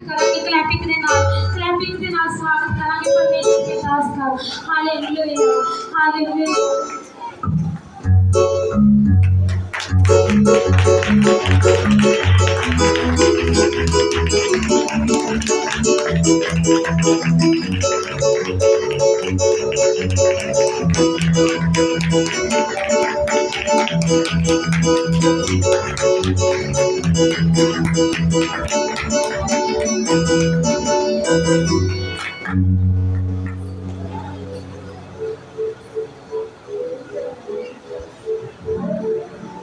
ਕਰਾਂਗੇ ਕਲੈਪਿੰਗ ਦੇ ਨਾਲ ਸਵਾਗਤ ਕਰਾਂਗੇ ਪਰਮੇਸ਼ਰ ਦੇ ਦਾਸ ਦਾ। Hallelujah hallelujah.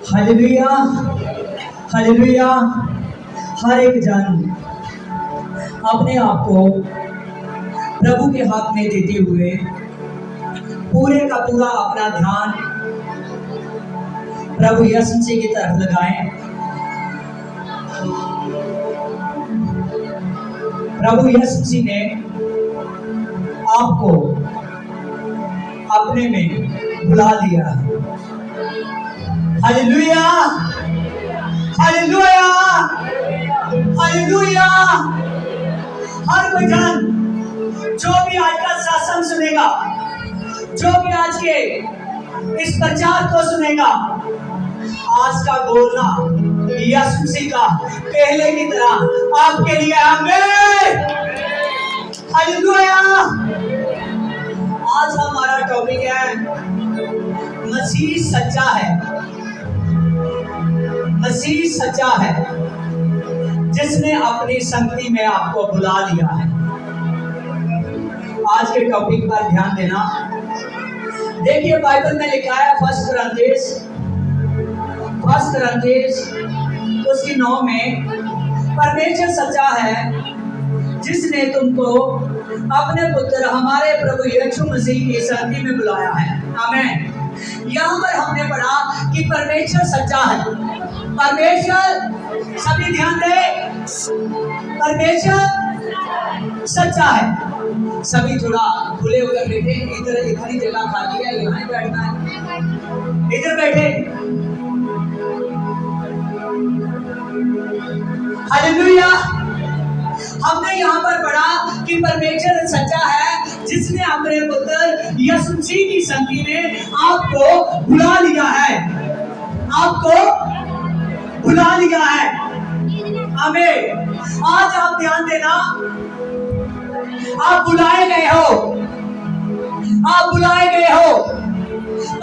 Hallelujah hallelujah. हर एक जन अपने आप को प्रभु के हाथ में देते हुए पूरे का पूरा अपना ध्यान प्रभु यीशु मसीह की तरफ लगाएं। प्रभु यीशु मसीह ने आपको अपने में बुला लिया है। Hallelujah hallelujah hallelujah. हर कोई जन जो भी आज का शासन सुनेगा, जो भी आज के इस प्रचार को सुनेगा, आज का बोलना यीशु मसीह का पहले की तरह आपके लिए आमीन हालेलुया। आज हमारा टॉपिक है मसीह सच्चा है। मसीह सच्चा है जिसने अपनी संगति में आपको बुला लिया है। आज के टॉपिक पर ध्यान देना। देखिए बाइबल में लिखा है फर्स्ट कुरिन्थियंस उसकी 9 में परमेश्वर सच्चा है जिसने तुमको अपने पुत्र हमारे प्रभु यीशु मसीह की संगति में बुलाया है। आमीन। यहाँ पर हमने पढ़ा कि परमेश्वर सच्चा है। परमेश्वर, सभी ध्यान दे, परमेश्वर सच्चा है। सभी थोड़ा खुले होकर बैठे। इधर ही जगह खाली है, यहाँ ही बैठना है। इधर बैठे। हालेलुया। हमने यहाँ पर पढ़ा कि परमेश्वर सच्चा है जिसने अपने पुत्र यीशु मसीह की संगति में आपको बुला लिया है। आपको बुला लिया है। आमीन। आज आप ध्यान देना, आप बुलाए गए हो। आप बुलाए गए हो।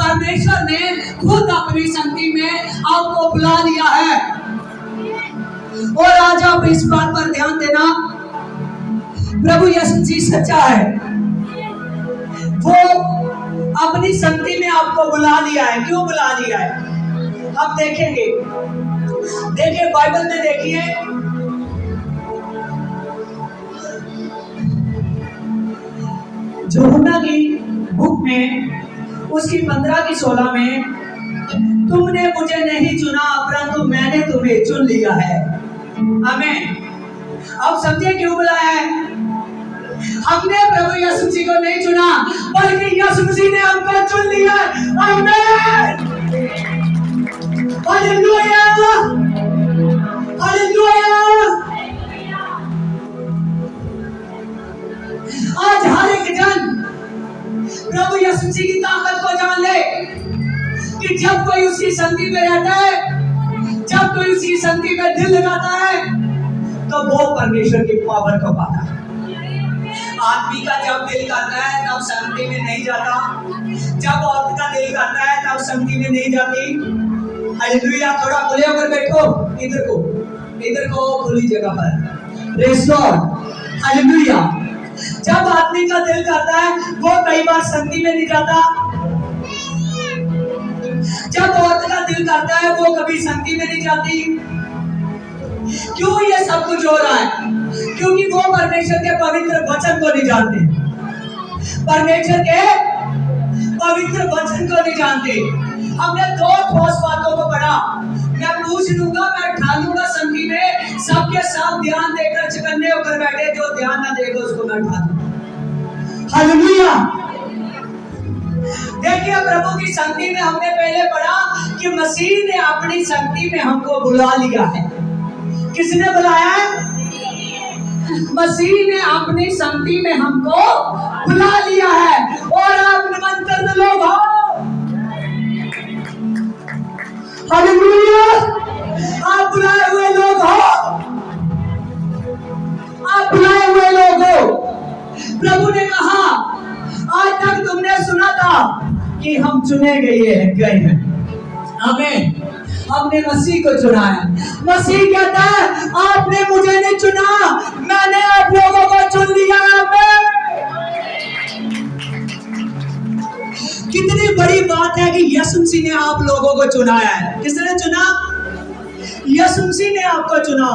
परमेश्वर ने खुद अपनी संगति में आपको बुला लिया है। और आज आप इस बात पर ध्यान देना, प्रभु यीशु मसीह सच्चा है। वो अपनी संगति में आपको बुला लिया है। क्यों बुला लिया है हम देखेंगे। देखिए बाइबल में देखिए यूहन्ना की बुक में उसकी 15 की 16 में तुमने मुझे नहीं चुना परंतु मैंने तुम्हें चुन लिया है। आमीन। अब समझे क्यों बुलाया है। हमने प्रभु यीशु मसीह को नहीं चुना बल्कि यीशु मसीह ने हमको चुन लिया। आमीन हालेलुया हालेलुया। आज हर एक जन प्रभु यीशु मसीह की ताकत को जान ले कि जब कोई उसकी संगति में रहता है, जब कोई उसकी संगति में दिल लगाता है तो वो परमेश्वर की पावर को पाता है। आदमी का जब दिल करता है तब संगति में नहीं जाता, जब औरत का दिल करता है तब संगति में नहीं जाती। हालेलुया। थोड़ा खुले होकर बैठो। इधर को खुली जगह पर। Praise God. हालेलुया। जब आदमी का दिल करता है वो कई बार संगति में नहीं जाता। जब औरत का दिल करता है वो कभी संगति में नहीं जाती। क्यों ये सब कुछ हो रहा है? क्योंकि वो परमेश्वर के पवित्र वचन को नहीं जानते। परमेश्वर के पवित्र वचन को नहीं जानते। हमने 2 ठोस बातों को पढ़ा। मैं पूछ लूंगा, मैं ठानूंगा संगति में, सबके साथ ध्यान देकर चकन्ने होकर बैठे। जो ध्यान ना देगा उसको मैं उठा दूंगा। हालेलुया। देखिए प्रभु की संगति में हमने पहले पढ़ा कि मसीह ने अपनी संगति में हमको बुला लिया है। किसने बुलाया है? मसीह ने अपनी संगति में हमको बुला लिया है और आप निमंत्रित लोग हो। हालेलुया। आप बुलाए हुए लोग हो, आप बुलाए हुए लोग हो। प्रभु ने कहा आज तक तुमने सुना था कि हम चुने गए हैं। आमीन। हमने मसीह को चुना है। मसीह कहता है आपने मुझे नहीं चुना, मैंने आप लोगों को चुन लिया है। कितनी बड़ी बात है कि यीशु मसीह ने आप लोगों को चुनाया है। किसने चुना? यीशु मसीह ने आपको चुना।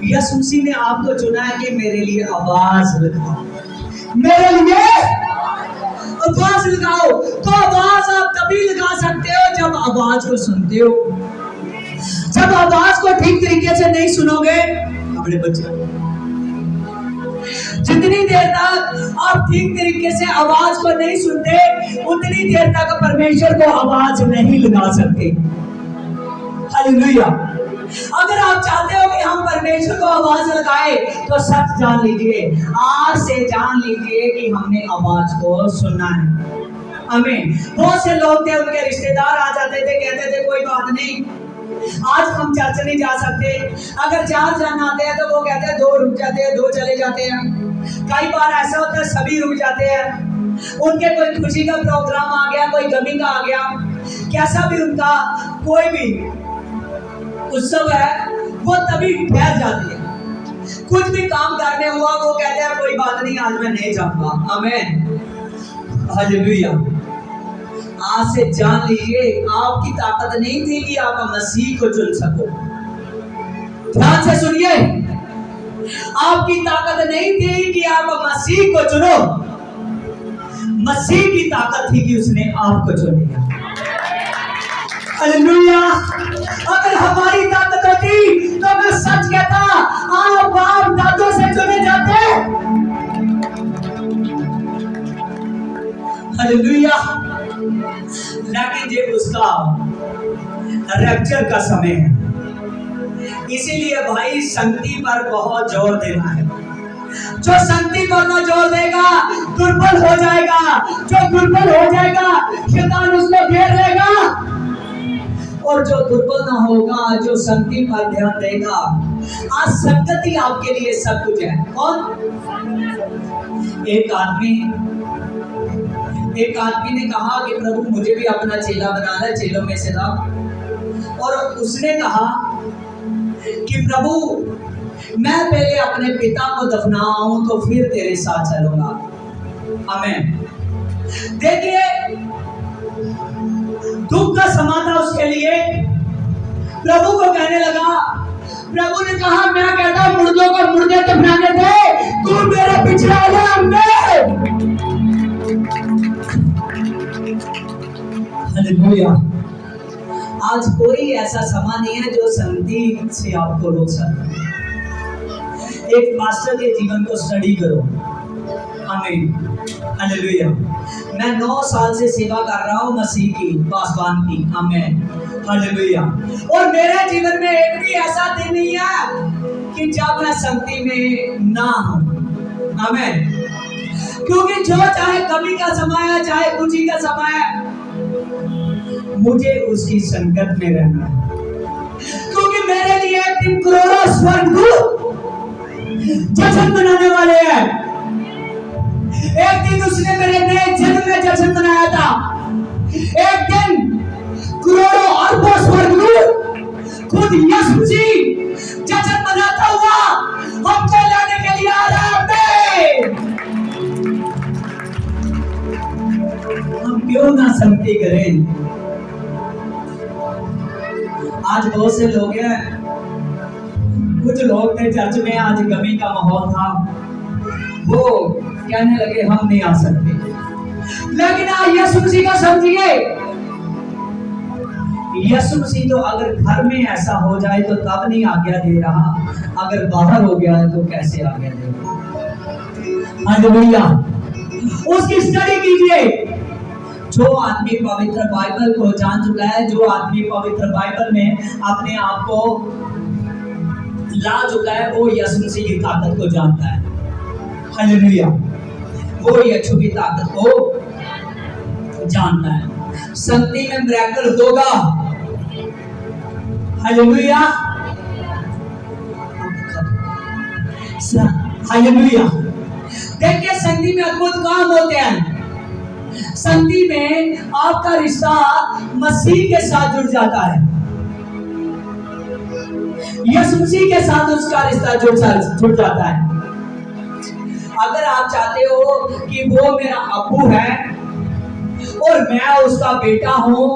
यीशु मसीह ने आपको चुना है कि मेरे लिए आवाज लगाओ, मेरे लिए आवाज लगाओ। तो आवाज आप तभी लगा सकते हो जब आवाज को सुनते हो। जब आवाज को ठीक तरीके से नहीं सुनोगे, अपने बच्चे जितनी देर तक आप ठीक तरीके से आवाज को नहीं सुनते, उतनी देर तक परमेश्वर को आवाज नहीं लगा सकते। हालेलुया। अगर आप चाहते हो कि हम परमेश्वर को आवाज लगाए, तो सच जान लीजिए, आज से जान लीजिए कि हमने आवाज को सुनना है। आमीन। बहुत से लोग थे, उनके रिश्तेदार आ जाते थे, कहते थे कोई बात नहीं, आज हम चर्च नहीं जा सकते। अगर 4 जन आते हैं तो वो कहते हैं 2 रुक जाते हैं, 2 चले जाते हैं। कई बार ऐसा होता है सभी रुक जाते हैं। उनके कोई खुशी का प्रोग्राम आ गया, कोई गमी का आ गया, कैसा भी उनका कोई भी उत्सव है, वो तभी ठहर जाती है। कुछ भी काम करने हुआ वो कहते हैं कोई बात नहीं, आज मैं नहीं जाऊंगा। आमीन। हालेलुया। आज से जान लीजिए, आपकी ताकत नहीं थी कि आप मसीह को चुन सको। ध्यान से सुनिए, आपकी ताकत नहीं थी कि आप मसीह को चुनो। मसीह की ताकत थी कि उसने आपको चुन लिया। हालेलुया। अगर हमारी ताकत होती तो मैं सच कहता, आप बाप दादों से चुने जाते। हालेलुया। लेकिन ये उसका रैप्चर का समय है, इसीलिए भाई संगति पर बहुत जोर देना है। जो संगति पर ना जोर देगा दुर्बल हो जाएगा। जो दुर्बल हो जाएगा शैतान उसको घेर लेगा, और जो दुर्बल ना होगा, जो संगति पर ध्यान देगा। आज संगति आपके लिए सब कुछ है। कौन? एक आदमी ने कहा कि प्रभु मुझे भी अपना चेला बनाना है, चेलों में से था। और उसने कहा कि प्रभु मैं पहले अपने पिता को दफनाऊं तो फिर तेरे साथ चलूंगा। आमीन। देखिए, दुख का समा था उसके लिए। प्रभु को कहने लगा, प्रभु ने कहा मैं कहता मुर्दों को मुर्दे दफनाने थे, तू मेरे पीछे आ जा। हालेलुया। आज कोई ऐसा समा नहीं है जो संगति से आपको रोक सकता। एक पास्टर के जीवन को स्टडी करो। आमीन। हालेलुया। मैं 9 साल से सेवा कर रहा हूँ मसीह की, पासवान की। आमीन। हालेलुया। और मेरे जीवन में एक भी ऐसा दिन नहीं है कि जब मैं संगति में ना हूँ। आमीन। क्योंकि जो चाहे कभी का समय है, चाहे खुशी का समय है, मुझे उसकी संगत में रहना है। क्योंकि मेरे लिए एक दिन करोड़ों स्वर्गदूत जश्न मनाने वाले हैं। एक दिन उसने मेरे नए जन्म में जश्न मनाया था। एक दिन करोड़ों अरबों स्वर्गदूत खुद यीशु मसीह जश्न मनाता हुआ हमको लाने के लिए आ रहा है। हम क्यों ना संगति करें? आज बहुत से लोग हैं, कुछ लोग थे चर्च में, आज गमी का माहौल था, वो कहने लगे हम नहीं आ सकते। लेकिन आज यीशु मसीह का समझिए, यीशु मसीह तो अगर घर में ऐसा हो जाए तो तब नहीं आज्ञा दे रहा, अगर बाहर हो गया है तो कैसे आज्ञा देगा? हालेलुया। उसकी स्टडी कीजिए। जो आदमी पवित्र बाइबल को जान चुका है, जो आदमी पवित्र बाइबल में अपने आप को ला चुका है वो यीशु मसीह की ताकत को जानता है। हालेलुया। वो यीशु की ताकत को जानता है। संगति में मिरेकल होगा। हालेलुया। हालेलुया। देखिए संगति में अद्भुत काम होते हैं। संगति में आपका रिश्ता मसीह के साथ जुड़ जाता है। यीशु मसीह के साथ उसका रिश्ता जुड़ जाता है। अगर आप चाहते हो कि वो मेरा अब्बू है और मैं उसका बेटा हूं,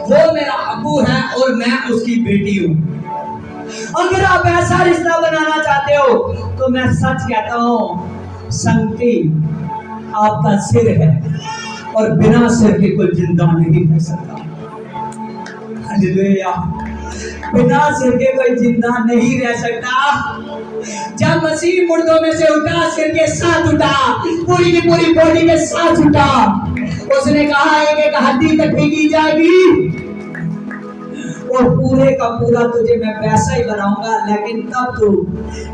वो मेरा अब्बू है और मैं उसकी बेटी हूं, अगर आप ऐसा रिश्ता बनाना चाहते हो तो मैं सच कहता हूं, संगति आपका सिर है और बिना सिर के कोई जिंदा नहीं रह सकता। हालेलुया। बिना सिर के कोई जिंदा नहीं रह सकता। जब मसीह मुर्दों में से उठा, सिर के साथ उठा, पूरी की पूरी बॉडी के साथ उठा, उसने कहा एक एक हड्डी इकट्ठी की जाएगी और पूरे का पूरा तुझे मैं वैसा ही बनाऊंगा। लेकिन तब तो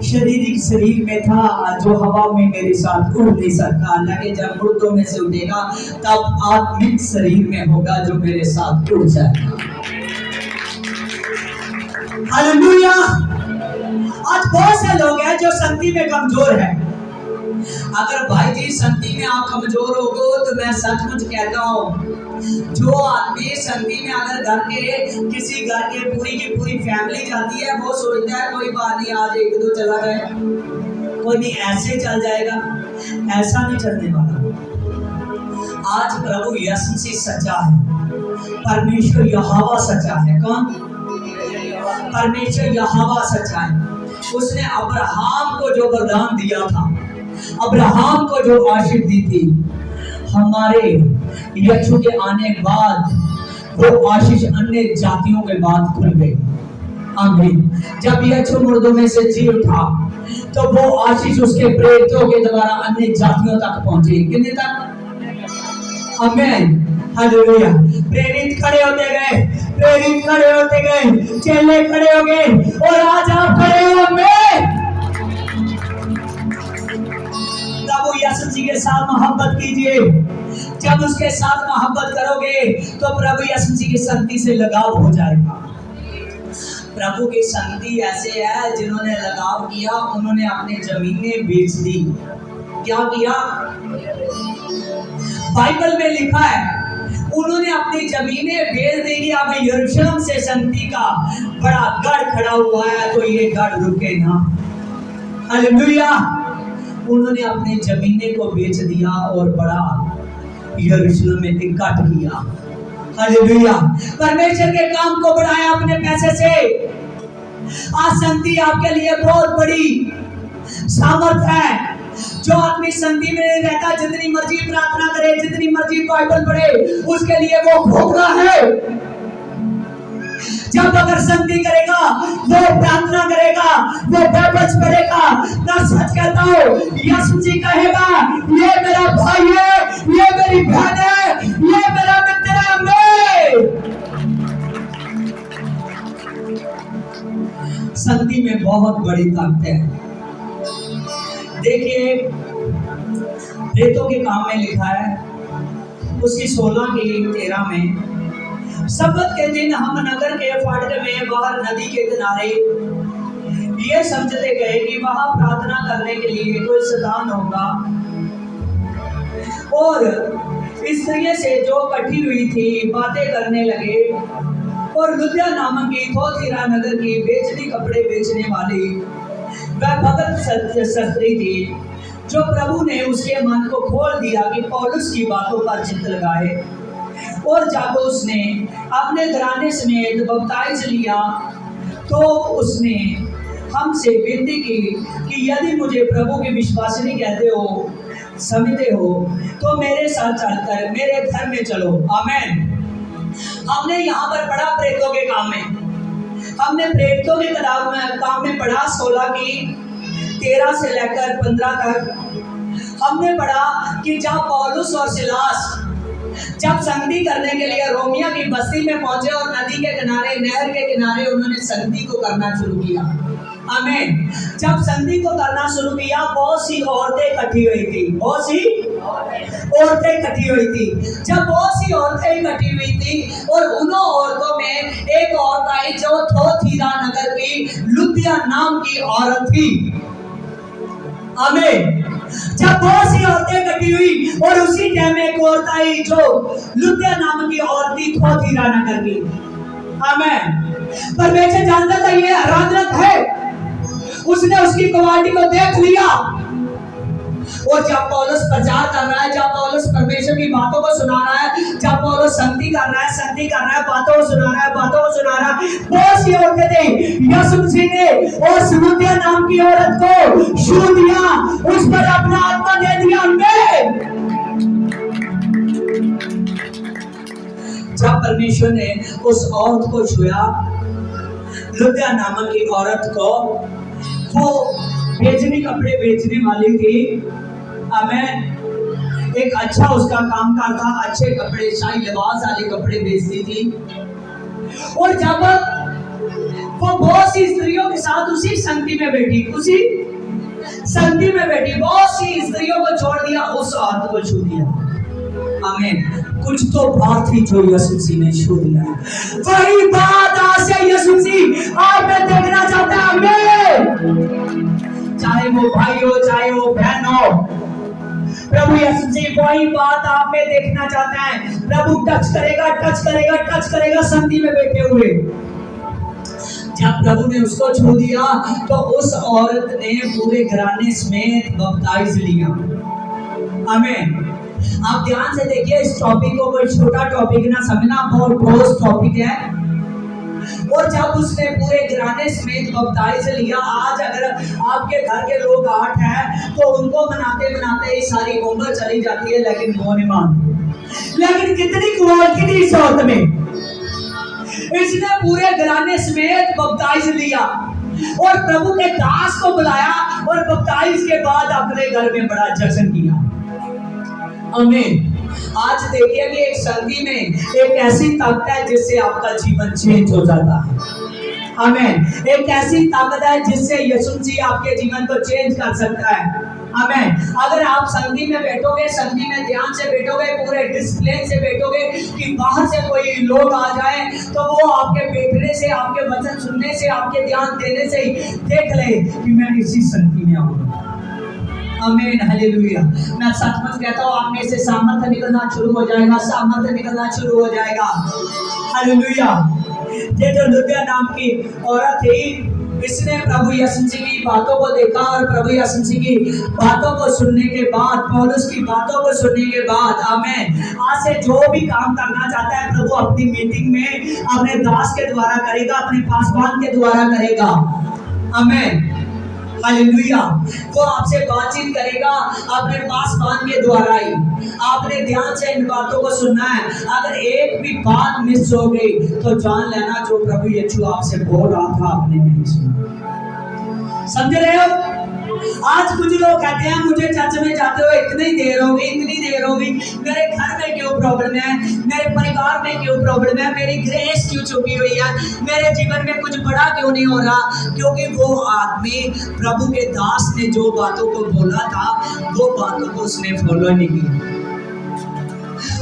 शारीरिक शरीर में था जो हवा में मेरे साथ उड़ नहीं सकता, लेकिन जब मुर्दों में से उठेगा तब आत्मिक शरीर में होगा जो मेरे साथ उड़ जाएगा। हालेलुया। आज बहुत से लोग हैं जो संगति में कमजोर है। अगर भाई जी संगति में आप कमजोर हो गए तो मैं सचमुच कहता हूँ, जो आदमी संगति में अगर घर के किसी घर के पूरी की पूरी फैमिली जाती है, वो सोचता है कोई बात नहीं, आज एक दो चला गए, कोई नहीं ऐसे चल जाएगा। ऐसा नहीं चलने वाला। आज प्रभु यीशु मसीह सच्चा है। परमेश्वर यहोवा सच्चा है। कौन? परमेश्वर यहोवा सच्चा है। उसने अब्राहम को जो वरदान दिया था, अब्राहम को जो आशीष दी थी, हमारे यीशु के आने के बाद वो आशीष अन्य जातियों के बाद खुल गई। आमीन। जब यीशु मुर्दों में से जी उठा तो वो आशीष उसके प्रेरितों के द्वारा अन्य जातियों तक पहुंची। कितने तक? आमीन। हालेलुया। प्रेरित खड़े होते गए, प्रेरित खड़े होते गए, चेले खड़े हो गए और आज आप खड़े हो। प्रभु यीशु जी के साथ मोहब्बत कीजिए। जब उसके साथ मोहब्बत करोगे तो प्रभु यीशु जी की संगति से लगाव हो जाएगा। प्रभु की संगति ऐसे है, जिन्होंने लगाव किया उन्होंने अपनी जमीनें बेच दी। क्या किया? बाइबल में लिखा है उन्होंने अपनी जमीनें बेच दी। अब यरूशलेम से संगति का बड़ा गढ़ खड़ा हुआ है तो ये गढ़ रुके ना। हालेलुया। उन्होंने अपनी जमीनें को बेच दिया और बड़ा यरूशलेम में इकट्ठ किया। हालेलुया। परमेश्वर के काम को बढ़ाया अपने पैसे से। आज संगति आपके लिए बहुत बड़ी सामर्थ है। जो आदमी संगति में रहता, जितनी मर्जी प्रार्थना करे, जितनी मर्जी बाइबल पढ़े, उसके लिए वो खोखला है। जब अगर संगति करेगा, वो प्रार्थना करेगा, वो बाइबल पढ़ेगा, मैं सच कहता हूँ यीशु जी कहेगा ये मेरा भाई है, ये मेरी बहन है, ये मेरा मित्र है। संगति में बहुत बड़ी ताकत है। देखिए प्रेरितों के काम में लिखा है उसकी 16:13 में, सब्बत के दिन हम नगर के फाटक में बाहर नदी के किनारे ये समझते गए कि वहां प्रार्थना करने के लिए कोई स्थान होगा, और स्त्रियों से जो इकट्ठी हुई थी बातें करने लगे। और लुदिया नामक की थोथीरा नगर की बेचनी कपड़े बेचने वाली वह भगत स्त्री थी, जो प्रभु ने उसके मन को खोल दिया कि पौलुस की बातों पर चित्त लगाए, और जब उसने अपने घराने समेत बपतिस्मा लिया तो उसने हमसे विनती की कि यदि मुझे प्रभु के विश्वासिनी कहते हो, समझते हो, तो मेरे साथ चलकर मेरे घर में चलो। आमीन। हमने यहाँ पर पढ़ा प्रेरितों के काम में, हमने प्रेरितों के किताब में काम में पढ़ा 16:13 से लेकर 15 तक। हमने पढ़ा कि जब पौलुस और सिलास जब संगति करने के लिए रोमिया की बस्ती में पहुंचे और नदी के किनारे, नहर के किनारे उन्होंने संगति को करना शुरू किया। आमीन। जब संगति को करना शुरू किया, बहुत सी औरतें इकट्ठी हुई थी। बहुत सी औरतें इकट्ठी हुई थी। जब बहुत सी औरतें इकट्ठी हुई थी और उन औरतों में एक औरत आई जो थोथीरा नगर की लुदिया नाम की औरत थी। आमीन। जब बहुत सी औरतें इकट्ठी हुई और उसी टाइम एक औरत आई जो लुदिया नाम की औरत थी, थोथीरा नगर की। आमीन। परमेश्वर जानता था ये आराधना है। उसने उसकी क्वालिटी को देख लिया और जब पौलुस प्रचार कर रहा है, जब पौलुस परमेश्वर की बातों को सुना रहा है, जब पौलुस संगति कर रहा है, बातों को सुना रहा है, बहुत सी औरतें थी। यीशु मसीह ने और लुदिया नाम की औरत को छू दिया, उस पर अपना आत्मा दे दिया। जब परमेश्वर ने उस औरत को छुआ, लुदिया नामक की औरत को, वो बेचने कपड़े बेचने वाली थी। आमीन। एक अच्छा उसका कामकाज था, अच्छे कपड़े, शाही लिबास वाले कपड़े बेचती थी। और जब वो बहुत सी स्त्रियों के साथ उसी संगति में बैठी, बहुत सी स्त्रियों को छोड़ दिया, उस औरत को छू दिया। आमीन। कुछ तो बात थी जो यीशु मसीह ने छू दिया। वही बात आज से यीशु मसीह आप में देखना चाहता है। आमीन। चाहे वो भाई हो, चाहे वो बहन हो, प्रभु यीशु मसीह वही बात आप में देखना चाहता है। प्रभु टच करेगा संगति में बैठे हुए। जब प्रभु ने उसको छू दिया तो उस औरत ने पूरे घराने समेत बपतिस्मा लिया। आमीन। आप ध्यान से देखिए इस टॉपिक को, कोई छोटा टॉपिक ना समझना, बहुत ठोस टॉपिक है। और जब उसने पूरे घराने समेत बपतिस्मा लिया, आज अगर आपके घर के लोग 8 हैं तो उनको मनाते मनाते सारी उम्र चली जाती है, लेकिन वो नहीं मानते। लेकिन कितनी क्वालिटी थी इस औरत में, इसने पूरे घराने समेत बपतिस्मा लिया और प्रभु के दास को बुलाया और बपतिस्मा के बाद अपने घर में बड़ा जश्न किया। आमीन। आज देखिए कि एक संगति में एक ऐसी ताकत है जिससे आपका जीवन चेंज हो जाता है। आमीन। एक ऐसी ताकत है जिससे यीशु मसीह आपके जीवन को चेंज कर सकता है। आमीन। अगर आप संगति में बैठोगे, संगति में ध्यान से बैठोगे, पूरे डिसिप्लिन से बैठोगे कि बाहर से कोई लोग आ जाए तो वो आपके बैठने से, आपके वचन सुनने से, आपके ध्यान देने से ही देख ले कि मैं इसी संगति में आऊंगा। आमीन। हालेलुया। मैं सचमुच कहता हूँ आप में से सामर्थ्य निकलना शुरू हो जाएगा, हालेलुया। ये जो लुदिया नाम की औरत थी, इसने प्रभु यीशु मसीह की बातों को देखा और प्रभु यीशु मसीह की बातों को सुनने के बाद, पौलुस की बातों को सुनने के बाद, आमीन, आज से जो भी काम करना चाहता है प्रभु अपनी मीटिंग में अपने दास के द्वारा करेगा, अपने पासवान के द्वारा करेगा। आमीन। हालेलुया। वो आपसे बातचीत करेगा अपने पासवान के द्वारा ही। आपने ध्यान से इन बातों को सुनना है। अगर एक भी बात मिस हो गई तो जान लेना जो प्रभु यीशु आपसे बोल रहा था आपने नहीं सुना। समझ रहे हो? आज कुछ लोग कहते हैं मुझे चर्च में जाते हुए इतनी देर हो गई, मेरे घर में क्यों प्रॉब्लम है, मेरे परिवार में क्यों प्रॉब्लम है, मेरी ग्रेस क्यों छुपी हुई है, मेरे जीवन में कुछ बड़ा क्यों नहीं हो रहा? क्योंकि वो आदमी प्रभु के दास ने जो बातों को बोला था वो बातों को उसने फॉलो नहीं किया।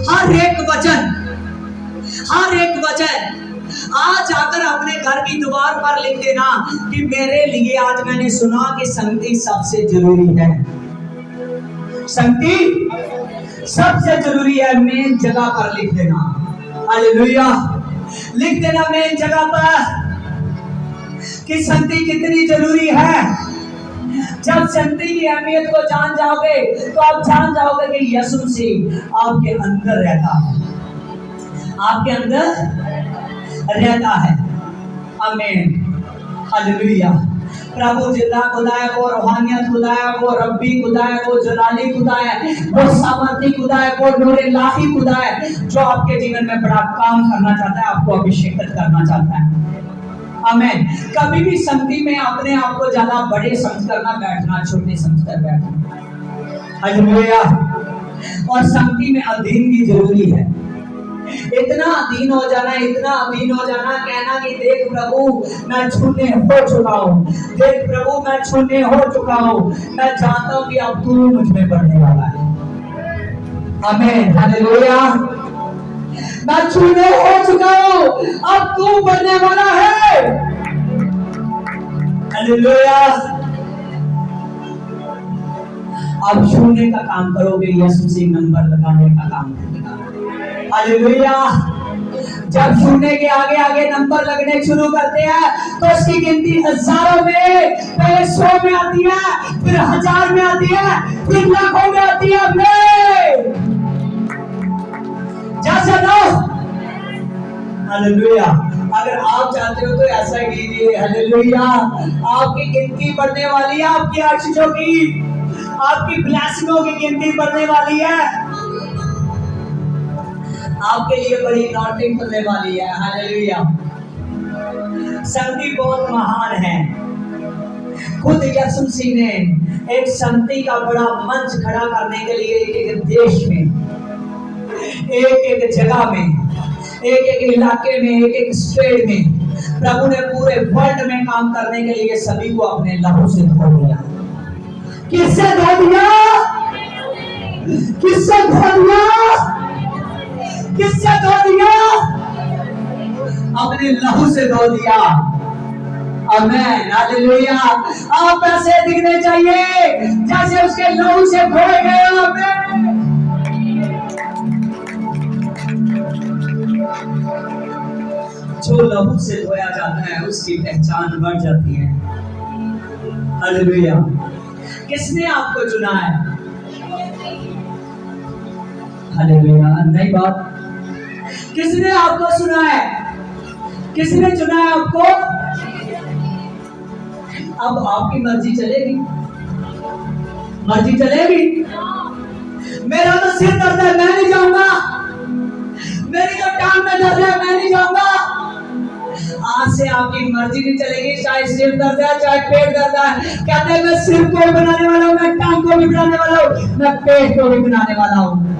हर एक वचन आज आकर अपने घर की दीवार पर लिख देना कि मेरे लिए आज मैंने सुना कि संगति सबसे जरूरी है। संगति सबसे जरूरी है। मेन जगह पर लिख देना। हालेलुया। लिख देना मेन जगह पर कि संगति कितनी जरूरी है। जब संगति की अहमियत को जान जाओगे तो आप जान जाओगे कि यीशु मसीह आपके अंदर रहता है, आपके अंदर रहता है। आमीन। हालेलुया। प्रभु जिंदा खुदा है, वो रूहानियत खुदा है, वो रब्बी खुदा है, वो जलाली खुदा है, वो सामर्थी खुदा है, वो नूर इलाही खुदा है जो आपके जीवन में बड़ा काम करना चाहता है, आपको अभिषेकित करना चाहता है। आमीन। कभी भी संगति में अपने आप को ज्यादा बड़े समझ कर ना बैठना, छोटे समझ कर बैठना। हालेलुया। और संगति में अधीन भी जरूरी है। इतना अधीन हो जाना, इतना अधीन हो जाना, कहना कि देख प्रभु मैं छूने हो चुका हूँ, देख प्रभु मैं छूने हो चुका हूँ, मैं जानता हूँ कि अब तू मुझ में बढ़ने वाला है। आमीन, हालेलुया। मैं छूने हो चुका हूँ, अब तू बढ़ने वाला है। हालेलुया। अब छूने का काम करोगे, यीशु से नंबर लगाने का काम करेगा। हालेलुया। जब छूने के आगे आगे नंबर लगने शुरू करते हैं तो उसकी गिनती हजारों में, पहले 100 में आती है, फिर 1000 में आती है, फिर लाखों में आती है। जैसे ना, हालेलुया। अगर आप चाहते हो तो ऐसा ही कीजिए। हालेलुया। आपकी गिनती बढ़ने वाली है, आपकी आशीषों की, आपकी ब्लेसिंगों की गिनती बढ़ने वाली है, आपके लिए बड़ी नॉटिंग करने वाली है। हालेलुया। संगति बहुत महान है। खुद यीशु मसीह ने एक संगति का बड़ा मंच खड़ा करने के लिए एक देश में, एक जगह में, एक इलाके में, एक स्टेट में, प्रभु ने पूरे वर्ल्ड में काम करने के लिए सभी को अपने लहू से धो दिया। किससे धो दिया? किससे धो दिया? किससे धो दिया? अपने लहू से धो दिया। आमीन, हालेलुया। आप ऐसे दिखने चाहिए जैसे उसके लहू से धोए गए। आमीन। जो लहू से धोया जाता है उसकी पहचान बढ़ जाती है। हालेलुया। किसने आपको चुना है? हालेलुया। नई बात, किसने आपको सुना है? किसने चुना है आपको? अब आपकी मर्जी चलेगी, मर्जी चलेगी। मेरा तो सिर दर्द है, मैं नहीं जाऊंगा। मेरी तो टांग में दर्द है, मैं नहीं जाऊंगा। आज से आपकी मर्जी नहीं चलेगी, चाहे सिर दर्द है, चाहे पेट दर्द है। कहते हैं मैं सिर को भी बनाने वाला हूँ, मैं टांग को भी बनाने वाला हूँ, मैं पेट को भी बनाने वाला हूँ।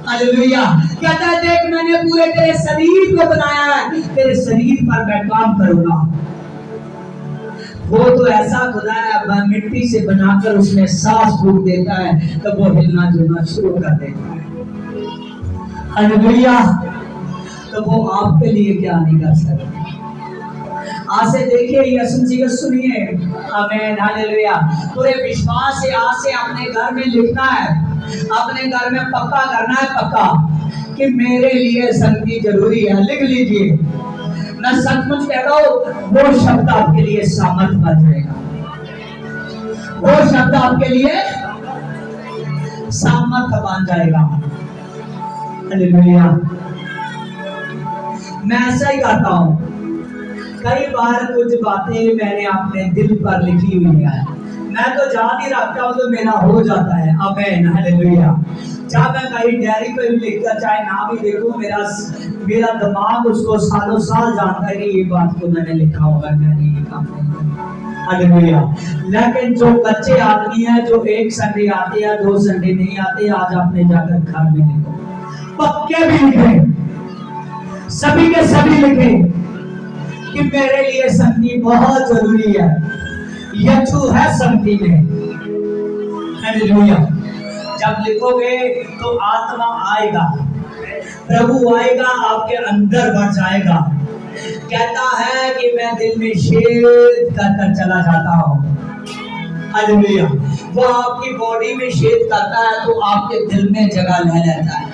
हालेलुया। कहता है देख मैंने पूरे तेरे शरीर को बनाया है, तेरे शरीर पर मैं काम करूंगा। वो तो ऐसा खुदा है, मिट्टी से बनाकर उसमें सांस फूंक देता है तो वो हिलना जुलना शुरू कर देता है। हालेलुया। तो वो आपके लिए क्या नहीं कर सकता। आज से देखिए, यीशु जी को सुनिए। आमीन, हालेलुया। पूरे विश्वास से आज से अपने घर में लिखना है, अपने घर में पक्का करना है, पक्का कि मेरे लिए संगति जरूरी है। लिख लीजिए। मैं सचमुच कहता हूँ वो शब्द आपके लिए सामर्थ बन जाएगा, वो शब्द आपके लिए सामर्थ बन जाएगा। हालेलुया। मैं ऐसा ही करता हूँ। कई बार कुछ बातें मैंने अपने दिल पर लिखी हुई है, मैं तो जान ही रखता हूँ तो मेरा हो जाता है। आमीन, हालेलुया। जब मैं कहीं डायरी पे भी लिखता, चाहे ना भी देखूं, मेरा दिमाग उसको सालों साल जानता है कि ये बात को मैंने लिखा होगा, मैंने ये काम नहीं। हालेलुया। लेकिन जो बच्चे आदमी हैं, जो एक संडे आते हैं, 2 संडे नहीं आते, आज आपने जाकर घर में लिखो, पक्के भी लिखे, सभी के सभी लिखे कि मेरे लिए संगति बहुत जरूरी है। यीशु है संगति में। हालेलुया। जब लिखोगे तो आत्मा आएगा, प्रभु आएगा, आपके अंदर बढ़ जाएगा। कहता है कि मैं दिल में छेद कर चला जाता हूँ। हालेलुया। वो आपकी बॉडी में छेद करता है तो आपके दिल में जगह ले लेता है।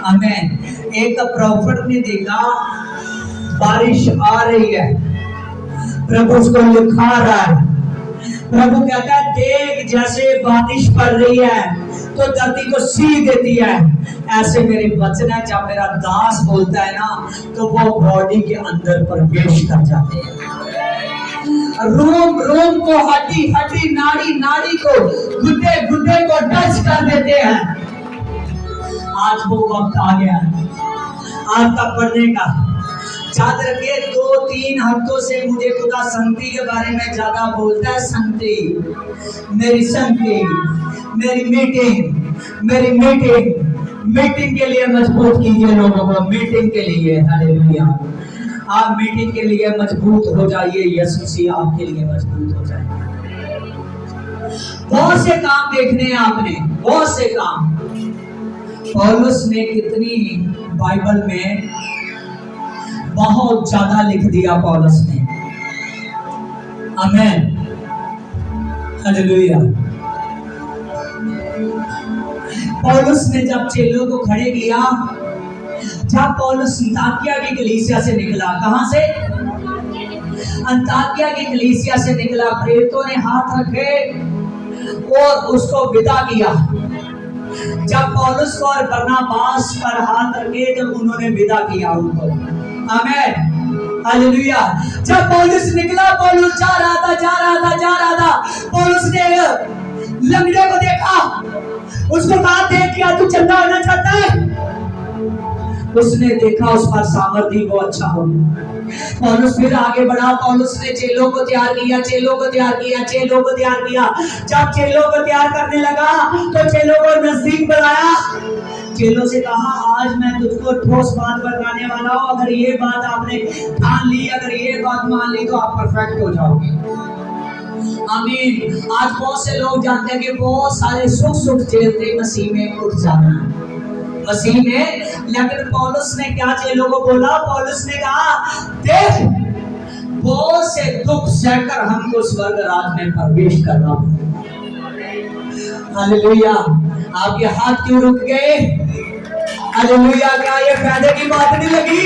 आमीन। एक प्रॉफिट ने देखा बारिश आ रही है, प्रभु उसको लिखा रहा है। प्रभु कहता है देख जैसे बारिश पड़ रही है तो धरती को सी देती है, ऐसे मेरे वचन है जब मेरा दास बोलता है ना तो वो बॉडी के अंदर प्रवेश कर जाते हैं। रोम रोम को, हड्डी हड्डी, नाड़ी नाड़ी को, गुद्दे गुद्दे को टच कर देते हैं। आज वो वक्त आ गया है आपका पढ़ने का। याद रखिए 2-3 हफ्तों से मुझे खुदा संगति के बारे में ज्यादा बोलता है। संगति, मेरी संगति, मेरी मीटिंग, मेरी मीटिंग के लिए मजबूत कीजिए लोगों को, मीटिंग के लिए। हालेलुया। आप मीटिंग के लिए मजबूत हो जाइए, यीशु मसीह आपके लिए मजबूत हो जाए। बहुत से काम देखने हैं आपने, बहुत से काम। पौलुस ने कितनी बाइबल में बहुत ज्यादा लिख दिया पौलुस ने। आमेन, हालेलुया। पौलुस ने जब चेलों को खड़े किया, जब पौलुस अंताकिया की कलीसिया से निकला, कहां से? अंताकिया की कलीसिया से निकला, प्रेरितों ने हाथ रखे और उसको विदा किया। जब पौलुस को और बरनबास पर हाथ रखे, जब उन्होंने विदा किया उनको। आमेन, हालेलुया। जब पौलुस निकला, पौलुस जा रहा था। पौलुस ने लंगड़े को देखा, उसको कहा, देख क्या तू चंगा होना चाहता है? उसने देखा उस पर सामर्थ्य वो अच्छा हो। पौलुस फिर आगे बढ़ा, पौलुस ने चेलों को तैयार किया। जब चेलों को तैयार करने लगा तो चेलों को नजदीक बुलाया। चेलों से कहा, आज मैं तुझको ठोस बात बताने वाला हूँ, अगर ये बात आपने ठान ली, अगर ये बात मान ली तो आप परफेक्ट हो जाओगे। आमीन। आज बहुत से लोग जानते हैं कि बहुत सारे सुख झेलते मसीह में उठ जाना, मसीह में। लेकिन पौलुस ने क्या चेलों को बोला? पौलुस ने कहा, देख बहुत से दुख सहकर हमको स्वर्ग राज में प्रवेश करना। हालेलुया। आपके हाथ क्यों रुक गए? हालेलुया। क्या ये फायदे की बात नहीं लगी?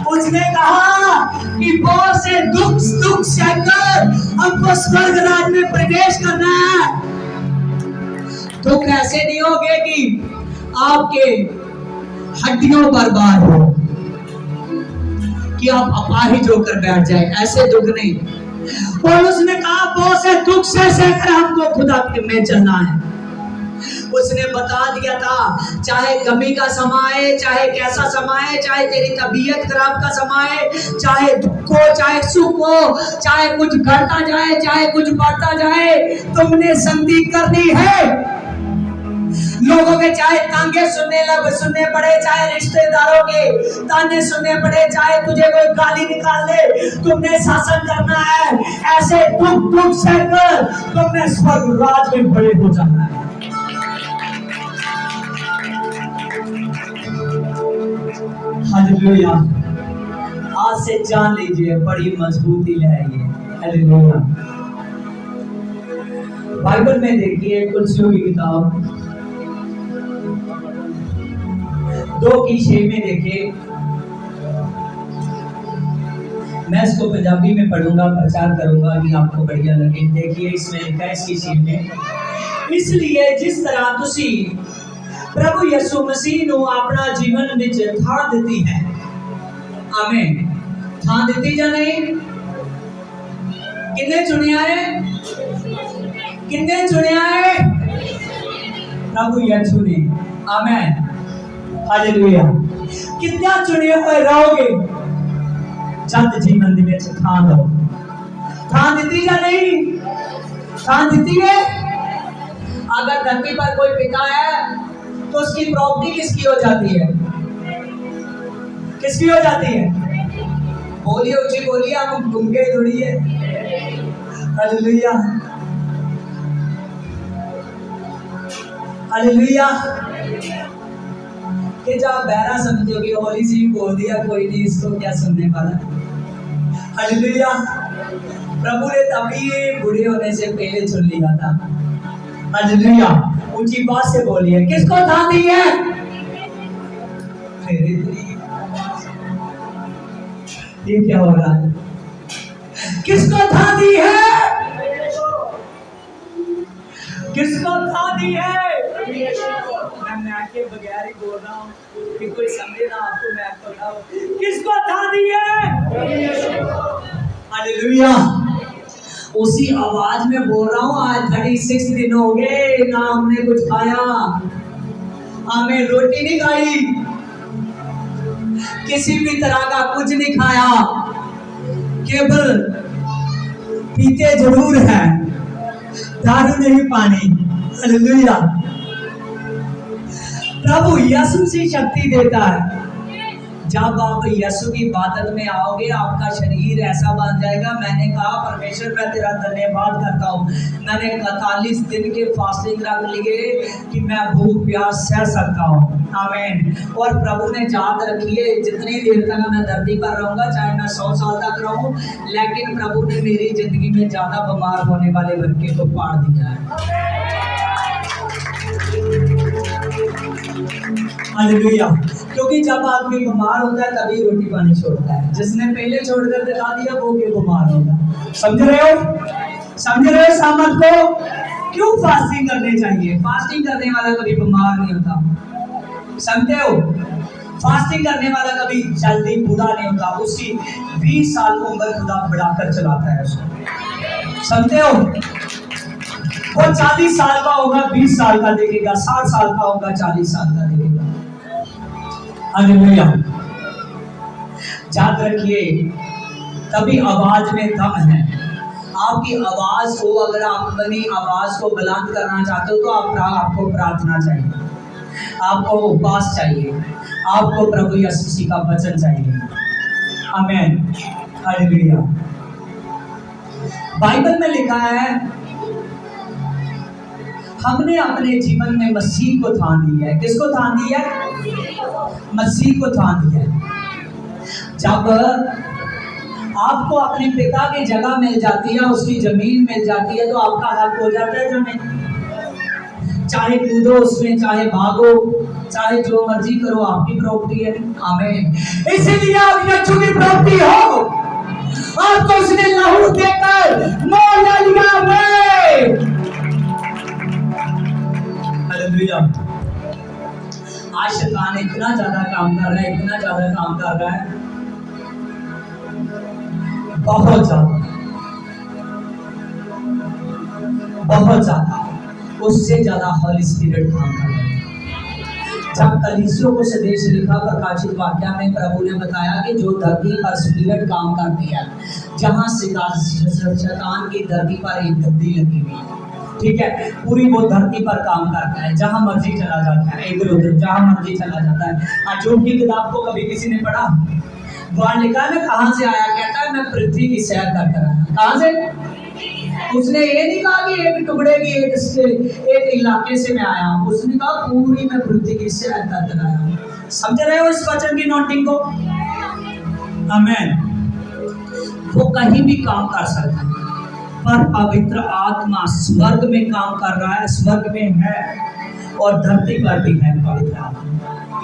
उसने कहा कि बहुत से दुख सहकर हमको स्वर्ग राज में प्रवेश करना है। दुख ऐसे नहीं होगे कि आपके हड्डियों पर बार हो, कि आप अपाहिज होकर बैठ जाए, ऐसे दुख नहीं। पौलुस ने कहा, बहुत से दुख सहकर हमको खुदा में चलना है। उसने बता दिया था, चाहे कमी का समय है, चाहे कैसा समय है, चाहे तेरी तबीयत खराब का समय है, चाहे दुख हो, चाहे सुख हो, चाहे कुछ घटता जाए, चाहे कुछ बढ़ता जाए, तुमने संधि करनी है। लोगों के चाहे तांगे सुनने पड़े, चाहे रिश्तेदारों के ताने सुनने पड़े, चाहे तुझे कोई गाली निकाल दे, तुमने शासन करना है। ऐसे दुख सहकर तुमने स्वर्ग राज में बड़े हो जाना है। हालेलुया। आज से जान लीजिए, बड़ी मजबूती लाएंगे। हालेलुया। बाइबल में देखिए, कुलसियों की किताब 2:6 में देखिए। मैं इसको पंजाबी में पढ़ूंगा, प्रचार करूंगा कि आपको बढ़िया लगे। देखिए इसमें लिखा है, इसकी सीट में, इसलिए जिस तरह तुसी प्रभु यीशु मसीह ਨੂੰ अपना जीवन ਵਿੱਚ ਥਾਂ ਦਿੱਤੀ है। आमीन। ਥਾਂ ਦਿੱਤੀ ਜਾਂ नहीं? किन्ने चुनिया है? किन्ने चुनिया है? प्रभु यीशु ने। आमीन, हालेलुया। कितना चुने हुए रहोगे जब जीवन ਦੇ ਵਿੱਚ ਥਾਂ दो। ਥਾਂ ਦਿੱਤੀ ਜਾਂ नहीं? ਥਾਂ ਦਿੱਤੀ है। अगर धरती पर कोई पिता है तो उसकी प्रॉपर्टी किसकी हो जाती है? किसकी हो जाती है? बोलिए, ऊंची बोलिए, हम गूंगे थोड़ी है। Hallelujah, hallelujah. कि जब बहरा समझोगे, होली सी बोल दिया, कोई नहीं, इसको क्या सुनने वाला। हालेलुया। प्रभु ने तभी बूढ़े होने से पहले चुन लिया था। हालेलुया। ऊंची बात से बोलिए, किसको था दी है? ये क्या हो रहा है? किसको था दी है? किसको था दी है? मैं आपके बगैर ही बोल रहा हूँ कि कोई समझे ना आपको, मैं बताऊं किसको था दी है। हालेलुया। उसी आवाज में बोल रहा हूँ। आज 36 दिन हो गए ना हमने कुछ खाया, हमें रोटी नहीं खाई, किसी भी तरह का कुछ नहीं खाया, केवल पीते जरूर है दारू नहीं पानी। हालेलुया। प्रभु यीशु से शक्ति देता है। जब आप यीशु की इबादत में आओगे आपका शरीर ऐसा बन जाएगा। मैंने कहा परमेश्वर मैं तेरा धन्यवाद करता हूँ, मैंने 41 दिन के फास्टिंग रख लिए कि मैं भूख प्यास सह सकता हूँ। आमीन। और प्रभु ने याद रखिए जितनी देर तक मैं धरती पर रहूंगा, चाहे मैं 100 साल तक रहूं, लेकिन प्रभु ने मेरी जिंदगी में ज्यादा बीमार होने वाले लड़के को फाड़ दिया है। हालेलुया। क्योंकि जब आदमी बीमार होता है तभी रोटी पानी छोड़ता है। जिसने पहले छोड़कर दिखा दिया वो भी बीमार होगा। समझ रहे हो? समझ रहे हो सामर्थ को? क्यों फास्टिंग करनी चाहिए? फास्टिंग करने वाला कभी बीमार नहीं होता। समझते हो? फास्टिंग करने वाला कभी जल्दी बूढ़ा नहीं होता। उसकी 20 साल उम्र खुदा बढ़ाकर चलाता है उसको। समझते हो? वो 40 साल का होगा 20 साल का देखेगा, 60 साल का होगा 40 साल का देखेगा। हालेलुया। याद रखिए तभी आवाज में दम है। आपकी आवाज को, अगर आप अपनी आवाज को बुलंद करना चाहते हो तो आपको प्रार्थना चाहिए, आपको उपवास चाहिए, आपको प्रभु यीशु मसीह का वचन चाहिए। आमीन। हालेलुया। बाइबल में लिखा है हमने अपने जीवन में मसीह को थाम लिया है। किसको थाम दिया है? मसीह को थाम दिया है। जब आपको अपने पिता की जगह मिल जाती है, उसकी जमीन मिल जाती है, तो आपका हक हो जाता है जमीन। चाहे कूदो उसमें, चाहे भागो, चाहे जो मर्जी करो, आपकी प्रॉपर्टी है। आमीन। इसीलिए आप यीशु की प्रॉपर्टी हो। आपको उसने लहू देकर मोल लिया है। हालेलुया। आज शैतान इतना ज्यादा काम कर रहा है, इतना ज्यादा काम कर रहा है, बहुत ज्यादा, बहुत ज्यादा, उससे ज्यादा होली स्पिरिट काम कर रहा है। जब कलीसियों को संदेश लिखा प्रकाशित वाक्य में प्रभु ने बताया कि जो धरती पर स्पिरिट काम करती है, जहां शैतान की धरती पर एक गद्दी लगी हुई है, ठीक है, पूरी वो धरती पर काम करता है, जहां मर्जी चला जाता है, इधर उधर जहां मर्जी चला जाता है। अजूब की किताब को कभी किसी ने पढ़ा? वहां लिखा है मैं कहां से आया, कहता है मैं पृथ्वी की सैर कर कर आया। कहां से? उसने ये नहीं कहा कि एक टुकड़े की एक इलाके से मैं आया, उसने कहा पूरी मैं पृथ्वी की सैर कर कर आया। समझ रहे हो इस वचन की नोटिंग को? आमीन। वो कहीं भी काम कर सकता है, पर पवित्र आत्मा स्वर्ग में काम कर रहा है, स्वर्ग में है और धरती पर भी है पवित्र आत्मा।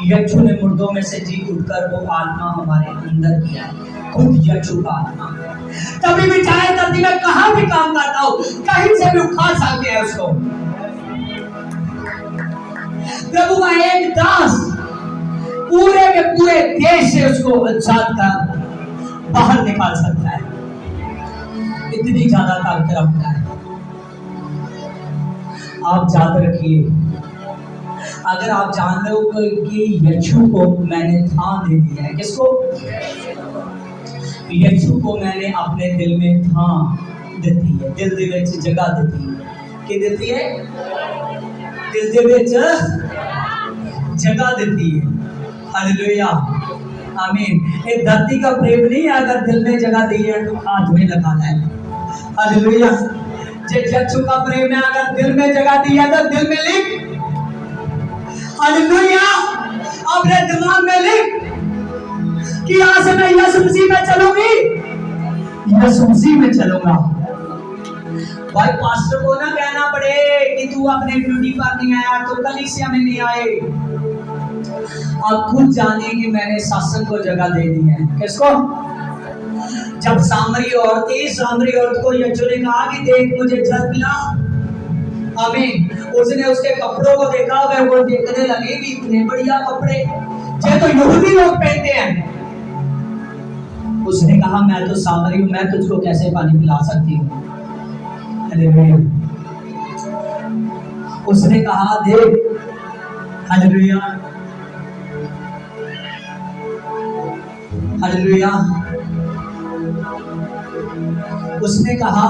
यीशु ने मुर्दों में से जी उठकर वो आत्मा हमारे अंदर किया, खुद यीशु का आत्मा। तभी भी चाहे धरती में कहां भी काम करता हो, कहीं से भी उखाड़ सकते हैं उसको। प्रभु का एक दास पूरे के पूरे देश से उसको आजाद कर बाहर निकाल सकता है, इतनी ज्यादा ताकत रखता है। आप याद रखिए, अगर आप जान लो कि यीशु को मैंने थाम दे दिया है। किसको? यीशु को मैंने अपने दिल में थाम देती है, दिल दे विच जगह देती है। कि देती है? दिल दे विच जगह देती है। हालेलुया। आमीन। ये धरती का प्रेम नहीं है, अगर दिल में जगह दी है तो हाथ में लगाना है। हालेलुया। यीशु का प्रेम है, अगर दिल में जगह दी है तो दिल में लिख। हालेलुया। अपने दिमाग में लिख कि आज से मैं यीशु मसीह में चलूंगी, यीशु मसीह में चलूंगा। भाई पास्टर को ना कहना पड़े कि तू अपने ड्यूटी पर नहीं आया तो कलीसिया में नहीं आए। आप खुद जाने कि मैंने सत्संग को जगह दे दी है। किसको? जब सामरी औरत को यीशु ने कहा कि देख मुझे जल पिला, आमीन, उसने उसके कपड़ों को देखा, वो देखने लगे कि इतने बढ़िया कपड़े ये तो यहूदी लोग पहनते हैं। उसने कहा मैं तो सामरी हूं, मैं तुझको कैसे पानी पिला सकती हूँ। हालेलुया। उसने कहा देख, हालेलुया, हालेलुया। उसने कहा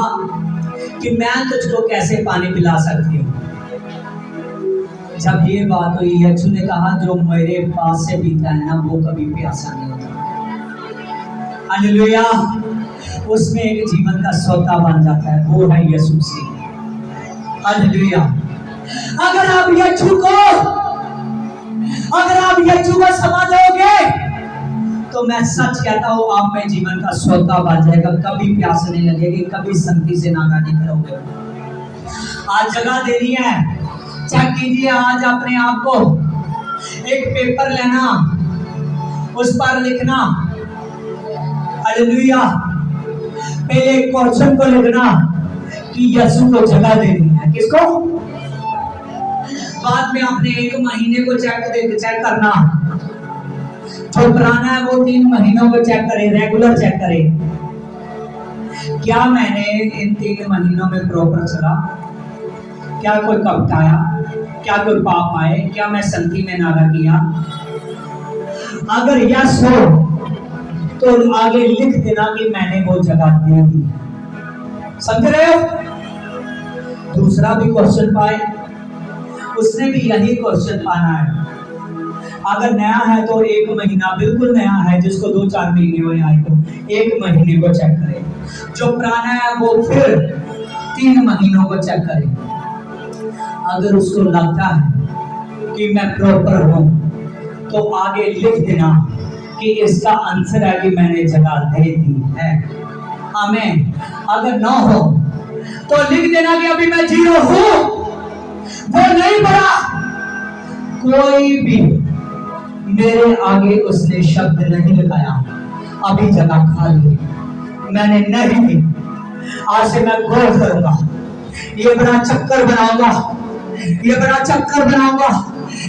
कि मैं तुझको कैसे पानी पिला सकती हूँ। जब ये बात हुई, यीशु ने कहा जो मेरे पास से पीता है ना वो कभी प्यासा नहीं होता। हालेलुया। उसमें एक जीवन का सोता बन जाता है, वो है यीशु मसीह। हालेलुया। अगर आप यीशु को समझोगे तो मैं सच कहता हूँ आप में जीवन का सोता बन जाएगा, कभी प्यास नहीं लगेगी, कभी संगति से नागा नहीं करोगे। आज जगह देनी है, चेक कीजिए आज अपने आप को। एक पेपर लेना, उस पर लिखना हालेलुया। पहले क्वेश्चन को लिखना कि यीशु को जगह देनी है, किसको? बाद में अपने 1 महीने को चेक करना, जो पुराना है वो 3 महीनों को चेक करें, रेगुलर चेक करें। क्या मैंने इन 3 महीनों में प्रॉपर चला? क्या कोई कपट आया? क्या कोई पाप आए? क्या मैं संगति में नागा किया? अगर यस हो तो आगे लिख देना कि मैंने वो जगह दे दी। समझ रहे हो? दूसरा भी क्वेश्चन पाए, उसने भी यही क्वेश्चन पाना है। अगर नया है तो 1 महीना बिल्कुल नया है, जिसको 2-4 महीने हुए आए तो 1 महीने को चेक करें। जो पुराना है वो फिर 3 महीनों को चेक करें। अगर उसको लगता है कि मैं प्रॉपर हूं तो आगे लिख देना कि इसका आंसर है कि मैंने जगह दे दी है। आमीन। अगर ना हो तो लिख देना कि अभी मैं 0 हूं, वो नहीं बढ़ा। कोई भी मेरे आगे उसने शब्द नहीं लगाया, अभी जगह खाली मैंने नहीं दी। आज से मैं गौर करूंगा, ये बड़ा चक्कर बनाऊंगा, ये बड़ा चक्कर बनाऊंगा,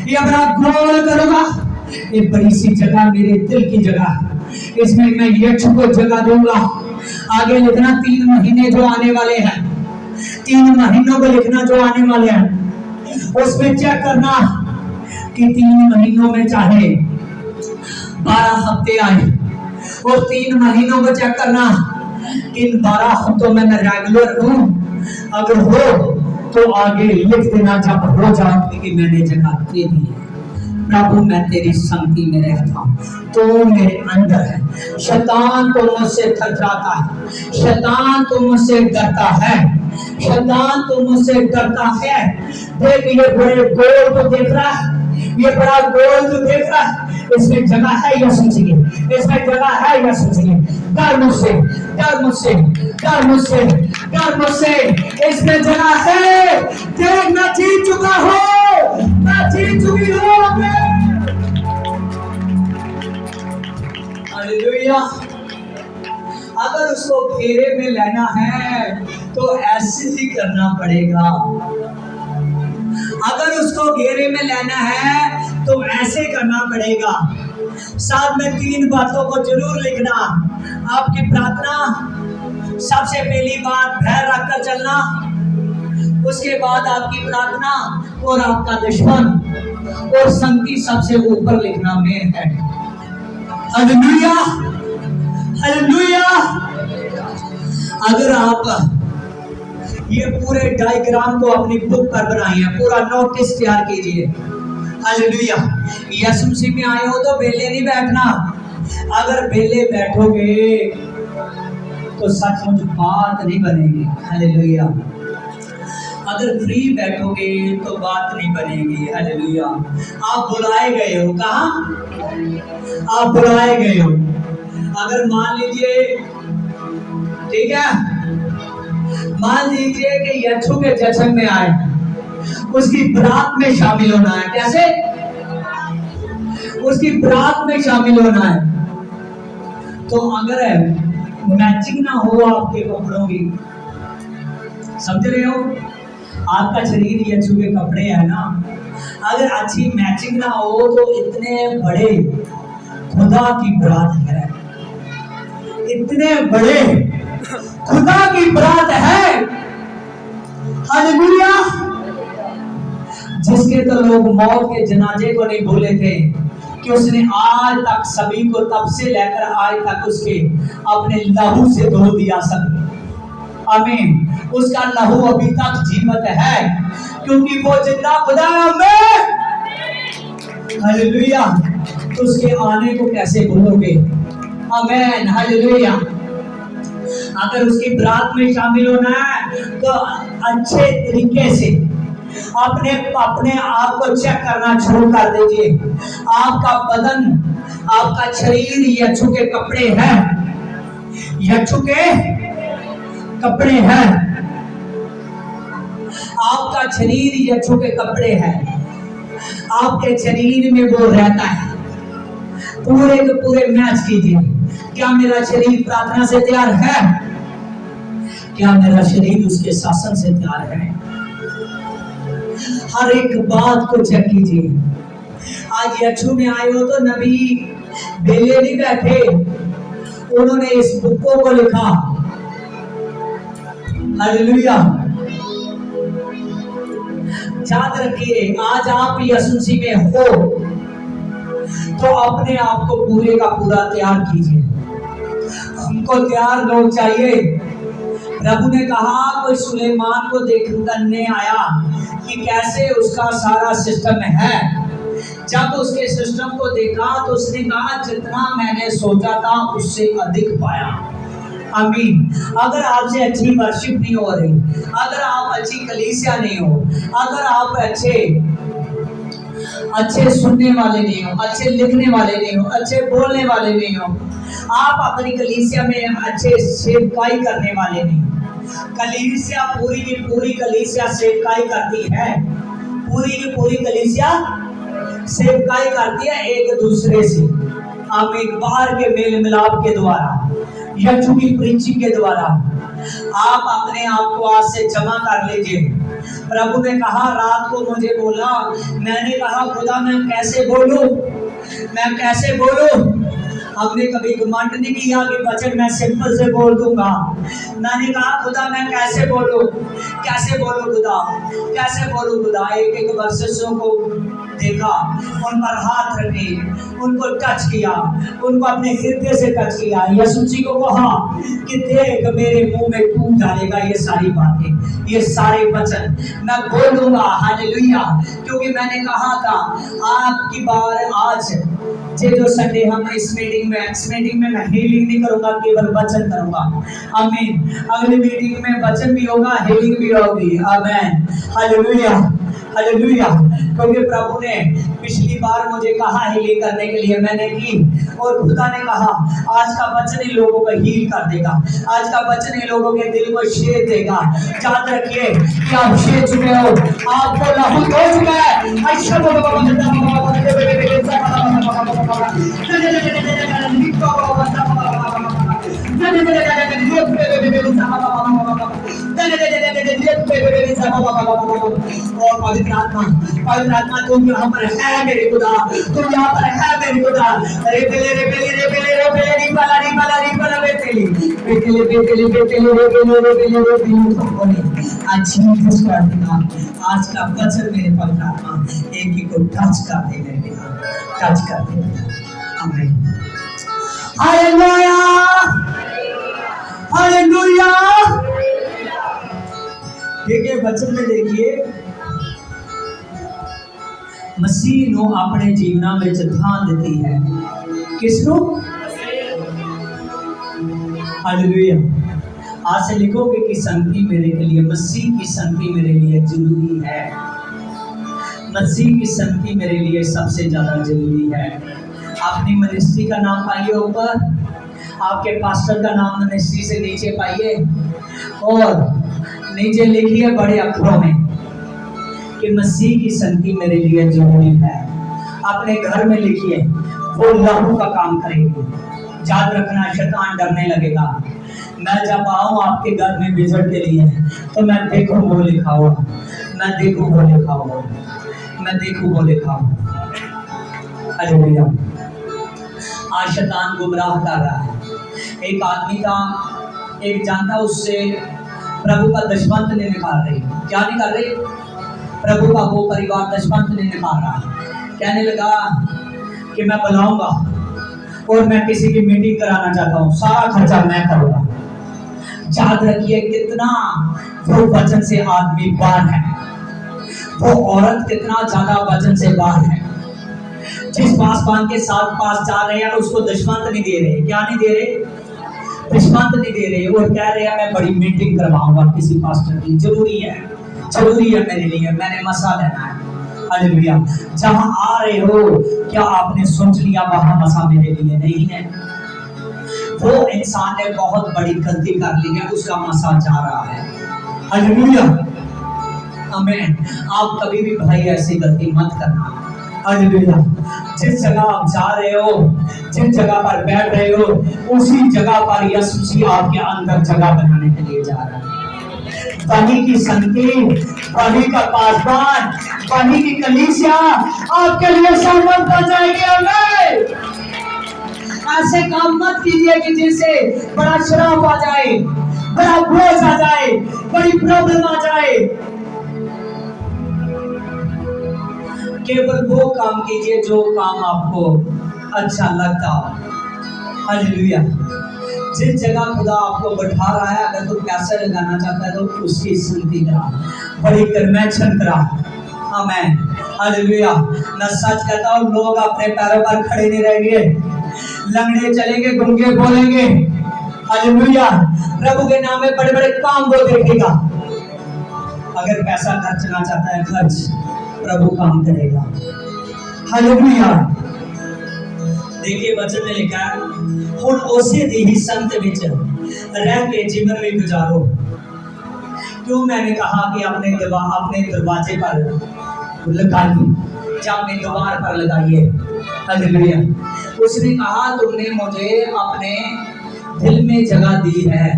ये बड़ा गोल करूंगा। ये बड़ी सी जगह मेरे दिल की जगह है, इसमें मैं यीशु को जगह दूंगा। आगे लिखना 3 महीने जो आने वाले हैं, 3 महीनों को लिखना जो आने वाले हैं। उसमें चेक करना कि 3 महीनों में चाहे 12 हफ्ते आए, और 3 महीनों को चेक करना कि इन 12 हफ्तों में मैं रेगुलर हूं। अगर हो तो आगे लिख देना जब हो जाए कि मैंने जगह दे दी है। प्रभु मैं तेरी संगति में रहता हूँ, तो मेरे अंदर है। शैतान तो मुझसे थरथराता है, शैतान तो मुझसे डरता है, शैतान तो मुझसे डरता है। देख ये बड़े गोल को देख रहा है, ये बड़ा गोल को देख रहा है, इसमें जगह है यीशु मसीह की, इसमें जगह है यीशु मसीह की। डर मुझसे, डर मुझसे, डर मुझसे, डर मुझसे, इसमें जगह है। देख मैं जीत चुका हूँ, मैं जीत चुकी हूँ। हालेलुया। अगर उसको घेरे में लेना है तो ऐसे ही करना पड़ेगा। अगर उसको घेरे में लेना है तो ऐसे करना पड़ेगा। साथ में 3 बातों को जरूर लिखना। आपकी प्रार्थना, सबसे पहली बात भय रखकर चलना, उसके बाद आपकी प्रार्थना और आपका दुश्मन, और संगति सबसे ऊपर लिखना मेन है। Hallelujah, hallelujah. अगर आप ये पूरे डायग्राम को अपनी बुक पर बनाइए, पूरा नोटिस तैयार कीजिए। हालेलुया। यीशु मसीह में आए हो तो बेले नहीं बैठना। अगर बेले बैठोगे तो सचमुच बात नहीं बनेगी। हालेलुया। अगर फ्री बैठोगे तो बात नहीं बनेगी। हालेलुया। आप बुलाए गए हो, कहाँ? आप बुलाए गए हो। अगर मान लीजिए, ठीक है, मान लीजिए कि यीशु के जश्न में आए, उसकी बारात में शामिल होना है। कैसे? उसकी बारात में शामिल होना है। तो अगर मैचिंग ना हो आपके कपड़ों की, समझ रहे हो? आपका शरीर यीशु के कपड़े है ना, अगर अच्छी मैचिंग ना हो तो इतने बड़े खुदा की बारात है, इतने बड़े खुदा की बारात है। हालेलुया। जिसके तो लोग मौत के जनाजे को नहीं भूले थे कि उसने आज तक सभी को तब से लेकर आज तक उसके अपने लहू से धो दिया सब। आमीन। उसका लहू अभी तक जीवित है, क्योंकि वो जिंदा खुदा में। हालेलुया। तो उसके आने को कैसे भूलोगे? आमेन, हालेलुया। अगर उसकी बरात में शामिल होना है तो अच्छे तरीके से अपने अपने आप को चेक करना शुरू कर दीजिए। आपका बदन, आपका शरीर यीशु के कपड़े हैं, यीशु के कपड़े हैं। आपका शरीर यीशु के कपड़े हैं, आपके शरीर में वो रहता है। पूरे के पूरे मैच कीजिए, क्या मेरा शरीर प्रार्थना से तैयार है? क्या मेरा शरीर उसके शासन से तैयार है? हर एक बात को चेक कीजिए। आज यीशु में आए हो तो नबी बेले नहीं बैठे, उन्होंने इस बुकों को लिखा। हालेलुया। याद रखिए, आज आप यीशु मसीह में हो तो अपने आप को पूरे का पूरा तैयार कीजिए। हमको तैयार लोग चाहिए। प्रभु ने कहा, कोई सुलेमान को देखने आया कि कैसे उसका सारा सिस्टम है। जब उसके सिस्टम को देखा तो उसने कहा, जितना मैंने सोचा था उससे अधिक पाया। आमीन। अगर आपसे अच्छी वर्शिप नहीं हो रही, अगर आप अच्छी कलीसिया नहीं हो, अगर आप अच्छे सुनने वाले नहीं हो, अच्छे लिखने वाले नहीं हो, अच्छे बोलने वाले नहीं हो, आप अपनी कलीसिया में अच्छे सेवकाई करने वाले नहीं, कलीसिया पूरी की पूरी कलीसिया सेवकाई करती है। पूरी की पूरी कलीसिया सेवकाई करती है एक दूसरे से। आमीन। बाहर के मेल मिलाप के द्वारा, यीशु की प्रीचिंग के द्वारा आप अपने आप को आज से जमा कर लीजिए। प्रभु ने कहा, रात को मुझे बोला, मैंने कहा खुदा मैं कैसे बोलूं, मैं कैसे बोलूं? हमने कभी घमंड नहीं किया कि वचन मैं सिंपल से बोल दूंगा। मैंने कहा खुदा मैं कैसे बोलूं, कैसे बोलूं खुदा, कैसे बोलूं खुदा। एक एक वर्षों को देखा, उन पर हाथ रखे, उनको टच किया, उनको अपने हृदय से टच किया। यीशु जी को कहा कि देख मेरे मुंह में तू डालेगा ये सारी बातें, ये सारे वचन मैं बोलूंगा। हालेलुया। क्योंकि मैंने कहा था आपकी बार आज ये जो संडे हम इस मीटिंग में मैं हीलिंग नहीं करूंगा, केवल वचन करूंगा। आमीन। अगली मीटिंग में वचन भी होगा, हीलिंग भी होगी। आमीन। Hallelujah, hallelujah. क्योंकि प्रभु ने पिछली बार मुझे कहा हीलिंग करने के लिए, मैंने की, और खुदा ने कहा आज का वचन इन लोगों को हील कर देगा, आज का वचन इन लोगों के दिल को शेर देगा। याद रखिए कि आप शेर चुके हो, आपको लहू हो चुका है। और पवित्र आत्मा तुम यहाँ पर है मेरे खुदा, तुम यहाँ पर है मेरे खुदा। आज का वचन मेरे पवित्र आत्मा एक ही को टच कर दे मेरे बिना, टच कर दे। आमीन। Hallelujah, hallelujah. देखिए वचन में देखिए, मसीह नो अपने जीवना में ध्यान देती है। किसनो? हालेलुया। आज से लिखोगे कि संगति मेरे के लिए, मसीह की संगति मेरे लिए जरूरी है। मसीह की संगति मेरे लिए सबसे ज्यादा जरूरी है। अपनी मिनिस्ट्री का नाम पाइए ऊपर, आपके पास्टर का नाम मिनिस्ट्री से नीचे पाइए, और नीचे लिखिए बड़े अक्षरों में कि मसीह की संगति मेरे लिए जरूरी है। अपने घर में लिखिए, वो लहू का काम करेगी। याद रखना, शैतान डरने लगेगा। मैं जब आऊं आपके घर में विजिट के लिए तो मैं देखूं वो लिखा हुआ, मैं देखूं वो लिखा हुआ, मैं देखूं वो लिखा हुआ। हालेलुया। आज शैतान गुमराह कर रहा है। एक आदमी था, एक जानता, उससे प्रभु का दशमंत नहीं निकाल रही। क्या नहीं कर रही? प्रभु का वो परिवार दशमंत नहीं निकाल रहा। कहने लगा कि मैं बुलाऊंगा और मैं किसी की मीटिंग कराना चाहता हूँ, सारा खर्चा मैं करूंगा, याद रखिए कितना वो वचन से आदमी बाहर है, वो औरत कितना ज्यादा वचन से बाहर है। जिस पासवान के साथ पास जा रहे हैं उसको दशमंत नहीं दे रहे, क्या नहीं दे रहे, दशमंत नहीं दे रहे, और कह रहे हैं मैं बड़ी मीटिंग करवाऊंगा किसी पास्टर की, जरूरी है मेरे लिए, मैंने मसा लेना है। हालेलुया। जहां आ रहे हो क्या आपने सोच लिया वहां मसा मेरे लिए नहीं है? वो इंसान ने बहुत बड़ी गलती कर ली है, उसका मसा जा रहा है। हालेलुया, आमीन। आप कभी भी भाई ऐसी गलती मत करना। हालेलुया। जिस जगह आप जा रहे हो, जिस जगह पर बैठ रहे हो, उसी जगह पर यीशु मसीह आपके अंदर जगह बनाने के लिए जा रहा है। पानी की संगति, पानी का पासवान, पानी की कलीसिया आपके लिए संबंध बन जाएगी। हमें ऐसे काम मत कीजिए कि जिससे बड़ा शराब आ जाए, बड़ा बोझ आ जाए, बड़ी प्रॉब्लम आ जाए। केवल वो काम कीजिए जो काम आपको अच्छा लगता हो। हालेलुया। जिस जगह खुदा आपको बैठा रहा है, अगर तू पैसे लगाना चाहता है तो उसकी संगति करा, बड़ी कन्वेंशन करा। आमीन। हालेलुया। मैं सच कहता हूँ, लोग अपने पैरों पर खड़े नहीं रहेंगे, लंगड़े चलेंगे, गूंगे बोलेंगे। हालेलुया। प्रभु के नाम में बड़े बड़े काम वो देखेगा। अगर पैसा खर्चना चाहता है, खर्च, प्रभु काम करेगा। हालेलुया। देखिए वचन में लिखा है, हुण उसे दी संत विच रह के जीवन में गुजारो। क्यों मैंने कहा कि अपने दरवाजे पर लगाइए, या अपने द्वार पर लगाइए। हालेलुया। उसने कहा तुमने मुझे अपने दिल में जगह दी है,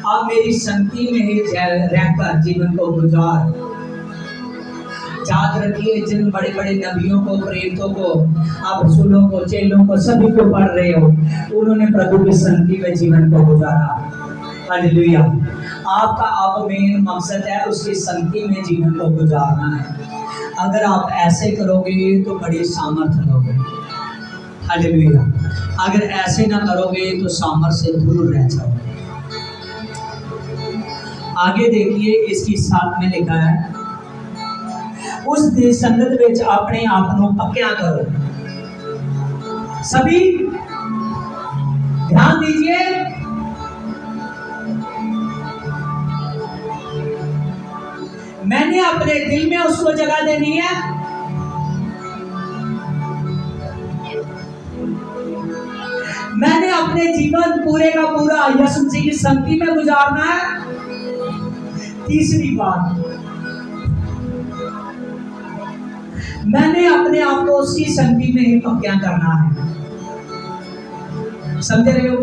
अब मेरी संगति में ही रहकर जीवन को गुजार। याद रखिए, जिन बड़े बड़े नबियों को, प्रेरितों को, आप रसूलों को, चेलों को, सभी को पढ़ रहे हो, उन्होंने प्रभु की संगति में जीवन को गुजारा। हालेलुया। आपका अब मेन मकसद है उसकी संगति में जीवन को गुजारना है। अगर आप ऐसे करोगे तो बड़ी सामर्थ्य लोगे। हालेलुया। अगर ऐसे ना करोगे तो सामर्थ्य से दूर रह जाओगे। आगे देखिए, इसकी साथ में लिखा है, उस दी संगत विच अपने आप को पक्या करो। सभी ध्यान दीजिए, मैंने अपने दिल में उसको जगह देनी है। मैंने अपने जीवन पूरे का पूरा यीशु मसीह की संगति में गुजारना है। तीसरी बात, मैंने अपने आप को उसकी संगति में ही पक्का करना है। समझ रहे हो?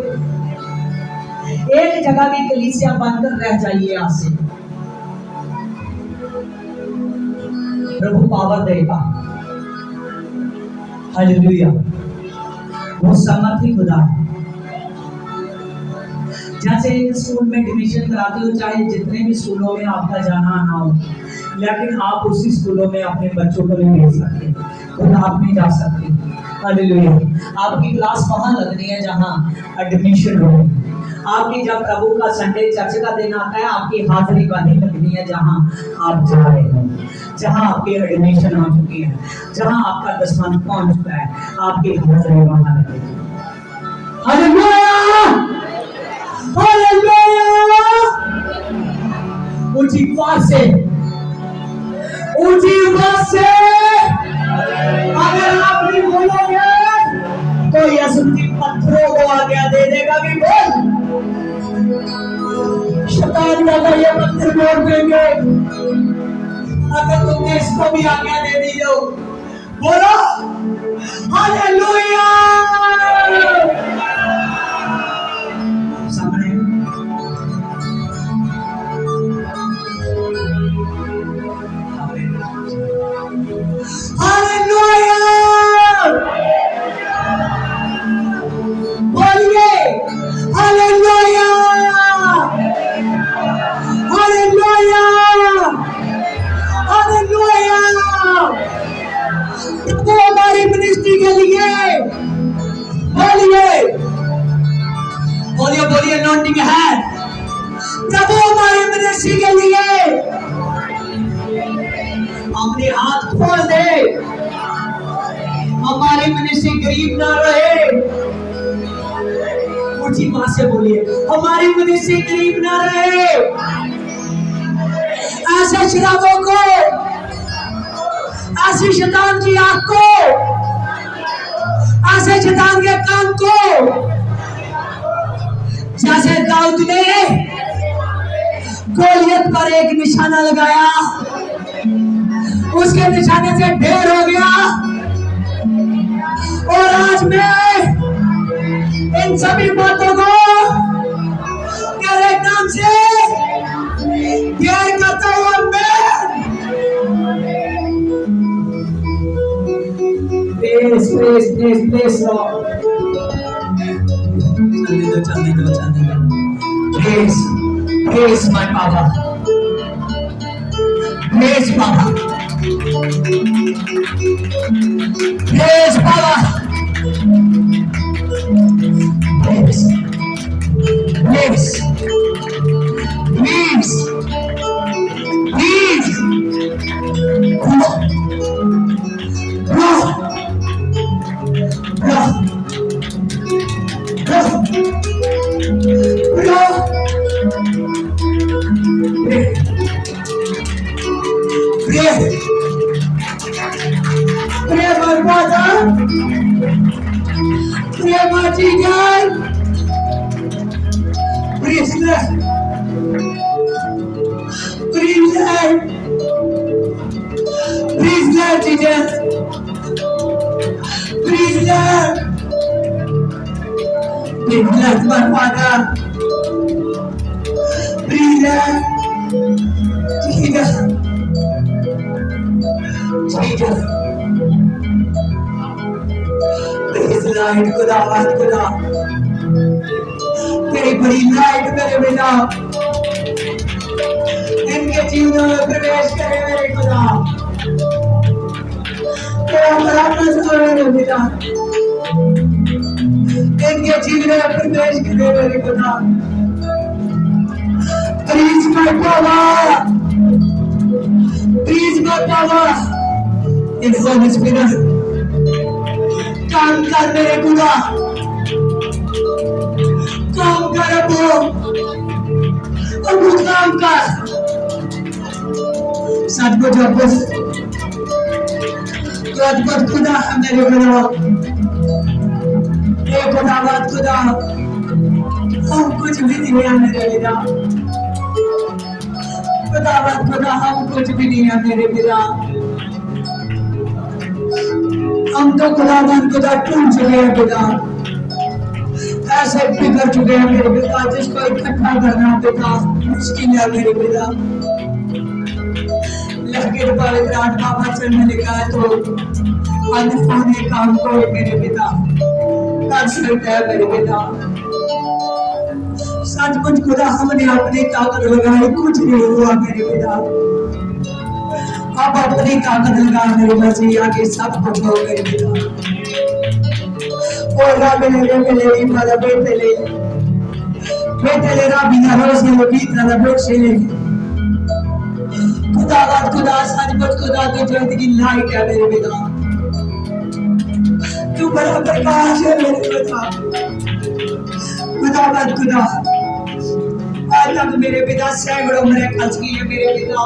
एक जगह की कलीसिया बनकर रह जाइए आज से, प्रभु पावर देगा। हालेलुया। वो समर्थी खुदा है। जैसे एक स्कूल में एडमिशन कराते हो, चाहे जितने भी स्कूलों में आपका जाना आना हो, लेकिन आप उसी स्कूलों में अपने बच्चों को नहीं भेज सकते, खुद आप नहीं जा सकते। हालेलुया। आपकी क्लास वहां लगनी है जहां एडमिशन हो। आपकी जब प्रभु का संडे चर्च का दिन आता है, आपकी हाजिरी वहीं लगनी है जहां आप जा रहे हो, जहां आपकी एडमिशन हो चुकी है, जहां आपका दसवां पहुंच चुका है, आपकी हाजिरी वहां लगेगी। हालेलुया। हालेलुया। ऊंची आवाज से, ऊंची आवाज से अगर आप नहीं बोलोगे तो यीशु मसीह पत्थरों को आज्ञा दे देगा कि बोल। शैतान का ये पत्थर तोड़ देंगे अगर तुमने इसको भी आज्ञा दे दी। जो बोलो हालेलुया। सामने हालेलुया बोलिए। हालेलुया। हालेलुया। हालेलुया। तो हमारी मिनिस्ट्री के लिए अपने हाथ खोल दे, हमारी मिनिस्ट्री गरीब ना रहे। ऊंची बात से बोलिए, हमारी मिनिस्ट्री गरीब ना रहे। ऐसे शराबों को, ऐसी शैतान की आंख को, ऐसे शैतान के कान को, जैसे दाऊद ने गोलियत पर एक निशाना लगाया, उसके निशाने से ढेर हो गया। और आज मैं इन सभी बातों को तेरे नाम से ढेर करता हूं। प्लीज लॉर्ड, चलने दो। Praise my Baba. Praise Baba. Praise Baba. Praise. Praise. Praise. Praise. Bro. Bro. Bro. Bro. Bro. Pray my Father, pray my Jesus, praise Lord, praise Lord, praise Lord Jesus, praise Lord, praise Lord my Father, praise Lord Jesus. Jesus, praise Lord, खुदा, तेरी बड़ी light मेरे बिना इनके जीवनों में प्रवेश करे मेरे खुदा, तेरा बड़ा नज़र मेरे बिना इनके जीवन में प्रवेश करे मेरे खुदा। Please my power, please my power. In Holy Spirit, काम कर मेरे खुदा, काम कर अब काम कर। सचमुच अद्भुत खुदा है मेरे खुदा, एक खुदावत खुदा, हम कुछ भी नहीं है मेरे पिता, खुदावत खुदा, हम कुछ भी नहीं है मेरे पिता। हम तो खुदावन खुदा टूट चुके हैं पिता, ऐसे बिगड़ चुके हैं मेरे पिता, जिसको इकट्ठा करना पिता मुश्किल है मेरे पिता। लेकिन पवित्र आत्मा वचन में लिखा है तो अनहोने काम को मेरे पिता कर सकता है मेरे पिता। सचमुच खुदा हमने अपनी ताकत लगाई, कुछ नहीं हुआ मेरे पिता। अब अपनी ताकत लगा मेरे मसीह आगे सब कुछ हो मेरे पिता। और राबिले माला बेटले राबिना रोसे बीता रोसे खुदा सचमुच खुदा तो जिंदगी लाइट है मेरे पिता, तू बड़ा प्रकाश है मेरे पिता। खुदा आज तक मेरे पिता सैकड़ों मिरेकल्स किए मेरे पिता,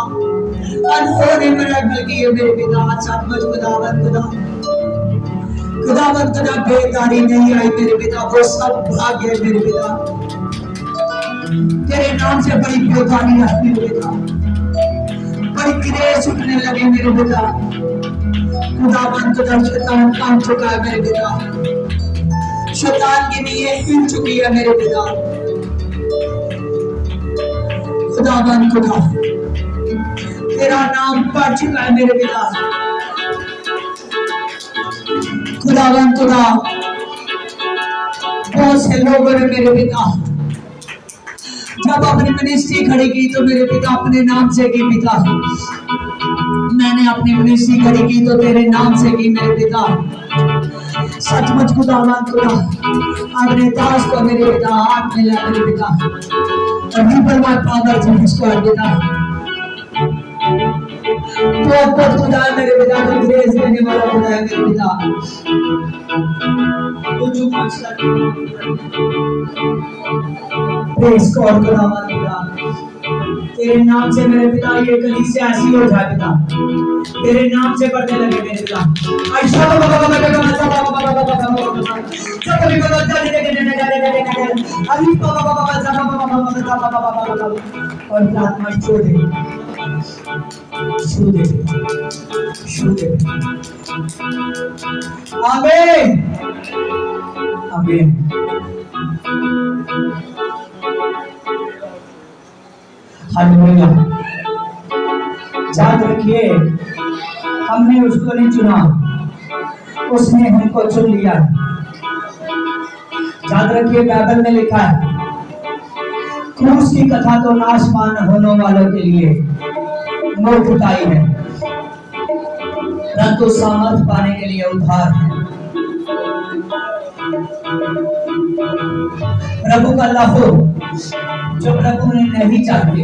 अनहोनी मिरेकल किए मेरे पिता। सचमुच खुदा बेकारी नहीं आई मेरे पिता, वो सब भाग गए मेरे पिता। तेरे नाम से बड़ी बेकारी आई मेरे पिता, बड़ी क्लेश उठने लगे मेरे पिता। खुदा शैतान काम चुका है मेरे पिता, शैतान की नींव हिल चुकी है मेरे पिता। खुदा तेरा नाम बढ़ चुका है मेरे पिता। खुदा बहुत से लोगों ने मेरे पिता जब अपनी मिनिस्ट्री खड़ी की तो मेरे पिता अपने नाम से की पिता। मैंने अपनी मिनिस्ट्री खड़ी की तो तेरे नाम से की मेरे पिता। सचमुच खुदा अपने दास को मेरे पिता हाथ में ला मेरे पिता, और people my father Jesus Christ पिता। बहुत बहुत खुदा है मेरे पिता, तो ग्रेस देने वाला खुदा है मेरे पिता। तो जो मचला प्रेस गॉड खुदावन खुदा, तेरे नाम से मेरे पिता ये कलीसिया ऐसी हो जाए पिता, तेरे नाम से बढ़ने लगे मेरे पिता। और प्रार्थना छोड़ दे, छू दे, छू दे। आमीन, आमीन। हालेलुया। याद रखिए, हमने उसको नहीं चुना, उसने हमको चुन लिया। याद रखिए, बाइबल में लिखा है क्रूस की कथा तो नाशमान होने वालों के लिए मूर्खताई है, परंतु सामर्थ पाने के लिए उद्धार है। प्रभु का लहू जो प्रभु ने नहीं चाहते,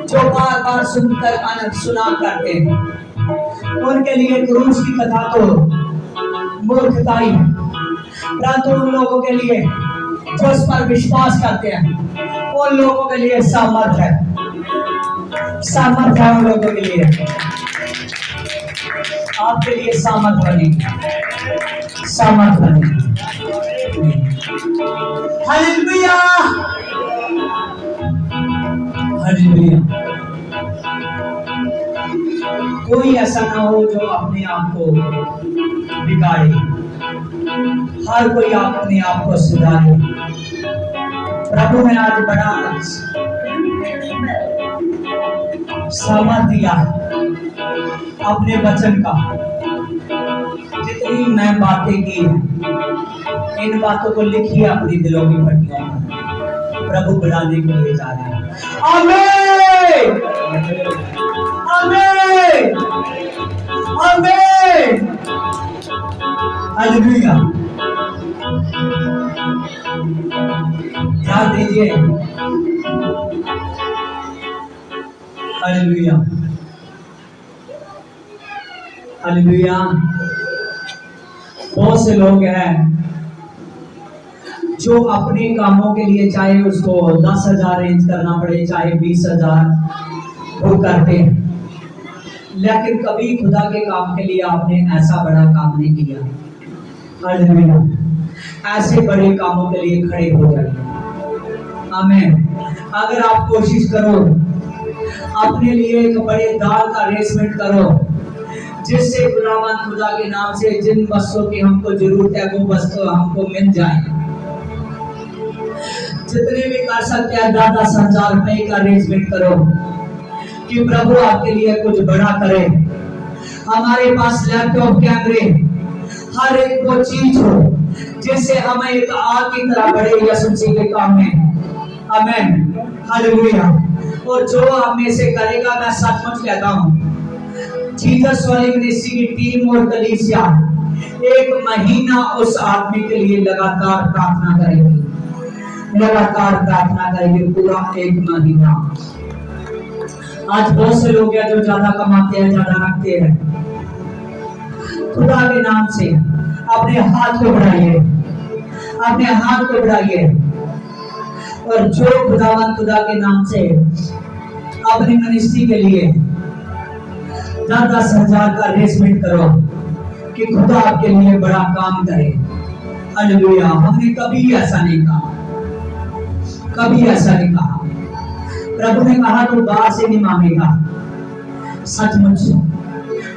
जो बार बार सुनकर सुना करते हैं, उनके लिए क्रूस की कथा तो मूर्खताई है, परंतु उन लोगों के लिए जो उस पर विश्वास करते हैं, उन लोगों के लिए सामर्थ है, सामर्थ है उन लोगों के लिए। आपके लिए सामर्थ बने, सामर्थ बने। Hallelujah, hallelujah. कोई ऐसा ना हो जो अपने आप को बिगाड़े, हर कोई अपने आप को सुधारे। प्रभु ने आज बड़ा सामर्थ दिया अपने वचन का। जितनी मैं बातें की हैं, इन बातों को लिखिए अपनी दिलों की पट्टियों पर। प्रभु बढ़ाने के लिए जा रहे हैं। आमीन, आमीन, आमीन। हालेलुया। ध्यान दीजिए। Hallelujah, hallelujah. बहुत से लोग हैं जो अपने कामों के लिए, चाहे उसको 10,000 रेंज करना पड़े, चाहे 20,000, वो करते हैं, लेकिन कभी खुदा के काम के लिए आपने ऐसा बड़ा काम नहीं किया। हालेलुया। ऐसे बड़े कामों के लिए खड़े हो जाइए। आमीन। अगर आप कोशिश करो, अपने लिए एक बड़े दाल का अरेंजमेंट करो, जिससे खुदावंद खुदा के नाम से जिन वस्तुओं की हमको जरूरत है वो वस्तु हमको मिल जाए। जितने भी कर सकते हैं 10,000 रुपए का अरेंजमेंट करो कि प्रभु आपके लिए कुछ बड़ा करे। हमारे पास लैपटॉप, कैमरे, हर एक वो चीज हो जिससे हमें एक आग की तरह बढ़े यीशु मसीह के काम में। आमीन, हालेलुया। और जो आप में से करेगा, मैं सचमुच कहता हूँ, जीसस वाली मिनिस्ट्री की टीम और कलीसिया 1 महीना उस आदमी के लिए लगातार प्रार्थना करेगी, लगातार प्रार्थना करेगी, पूरा 1 महीना। आज बहुत से लोग हैं जो ज्यादा कमाते हैं, ज्यादा रखते हैं। खुदा के नाम से अपने हाथ को बढ़ाइए, अपने हाथ को बढ़ाइए, और जो खुदावंद खुदा के नाम से अपनी मिनिस्ट्री के लिए 10,000 का अरेंजमेंट करो कि खुदा आपके लिए बड़ा काम करे। हालेलुया। हमने कभी ऐसा नहीं कहा, कभी ऐसा नहीं कहा। प्रभु ने कहा तो बाहर से नहीं मांगेगा, सचमुच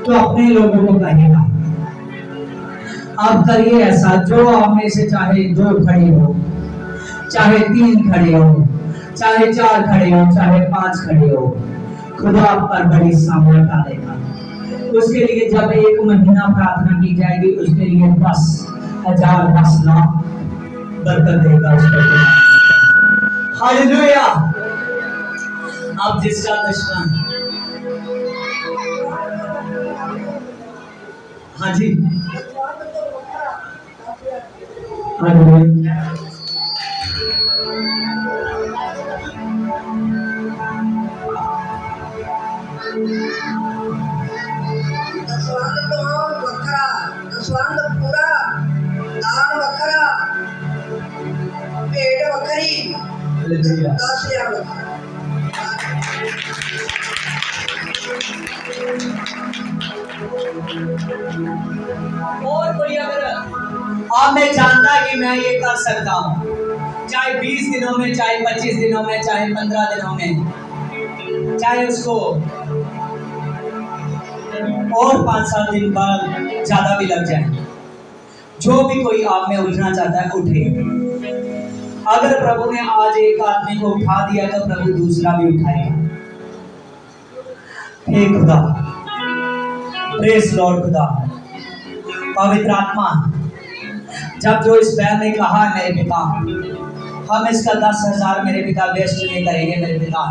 तो अपने लोगों को कहेगा। आप करिए ऐसा। जो आप में से चाहे 2 खड़े हो, चाहे 3 खड़े हो, चाहे 4 खड़े हो, चाहे 5 खड़े हो, खुदा आप पर बड़ी सामर्थ डालेगा। उसके लिए जब 1 महीना प्रार्थना की जाएगी, उसके लिए 10,000, 10 लाख बरकत देगा उसको। हालेलुया। आप जिसका दर्शन, हाँ जी, हालेलुया। दसवांग तो बखरा, दसवांग पूरा, दान बखरा, पेड़ बखरी, 10,000 बखरा। और बोलिए मेरा, अब मैं जानता कि मैं ये कर सकता हूँ, चाहे 20 दिनों में, चाहे 25 दिनों में, चाहे 15 दिनों में, चाहे उसको और 5-7 दिन बाद ज्यादा भी लग जाए। जो भी कोई आप में उठना चाहता है उठे। अगर प्रभु ने आज एक आदमी को उठा दिया तो प्रभु दूसरा भी उठाएगा। हे खुदा, प्रेज लॉर्ड खुदा, पवित्र आत्मा, जब जो इस बैल ने कहा है मेरे पिता, हम इसका 10,000 मेरे पिता वेस्ट नहीं करेंगे मेरे पिता,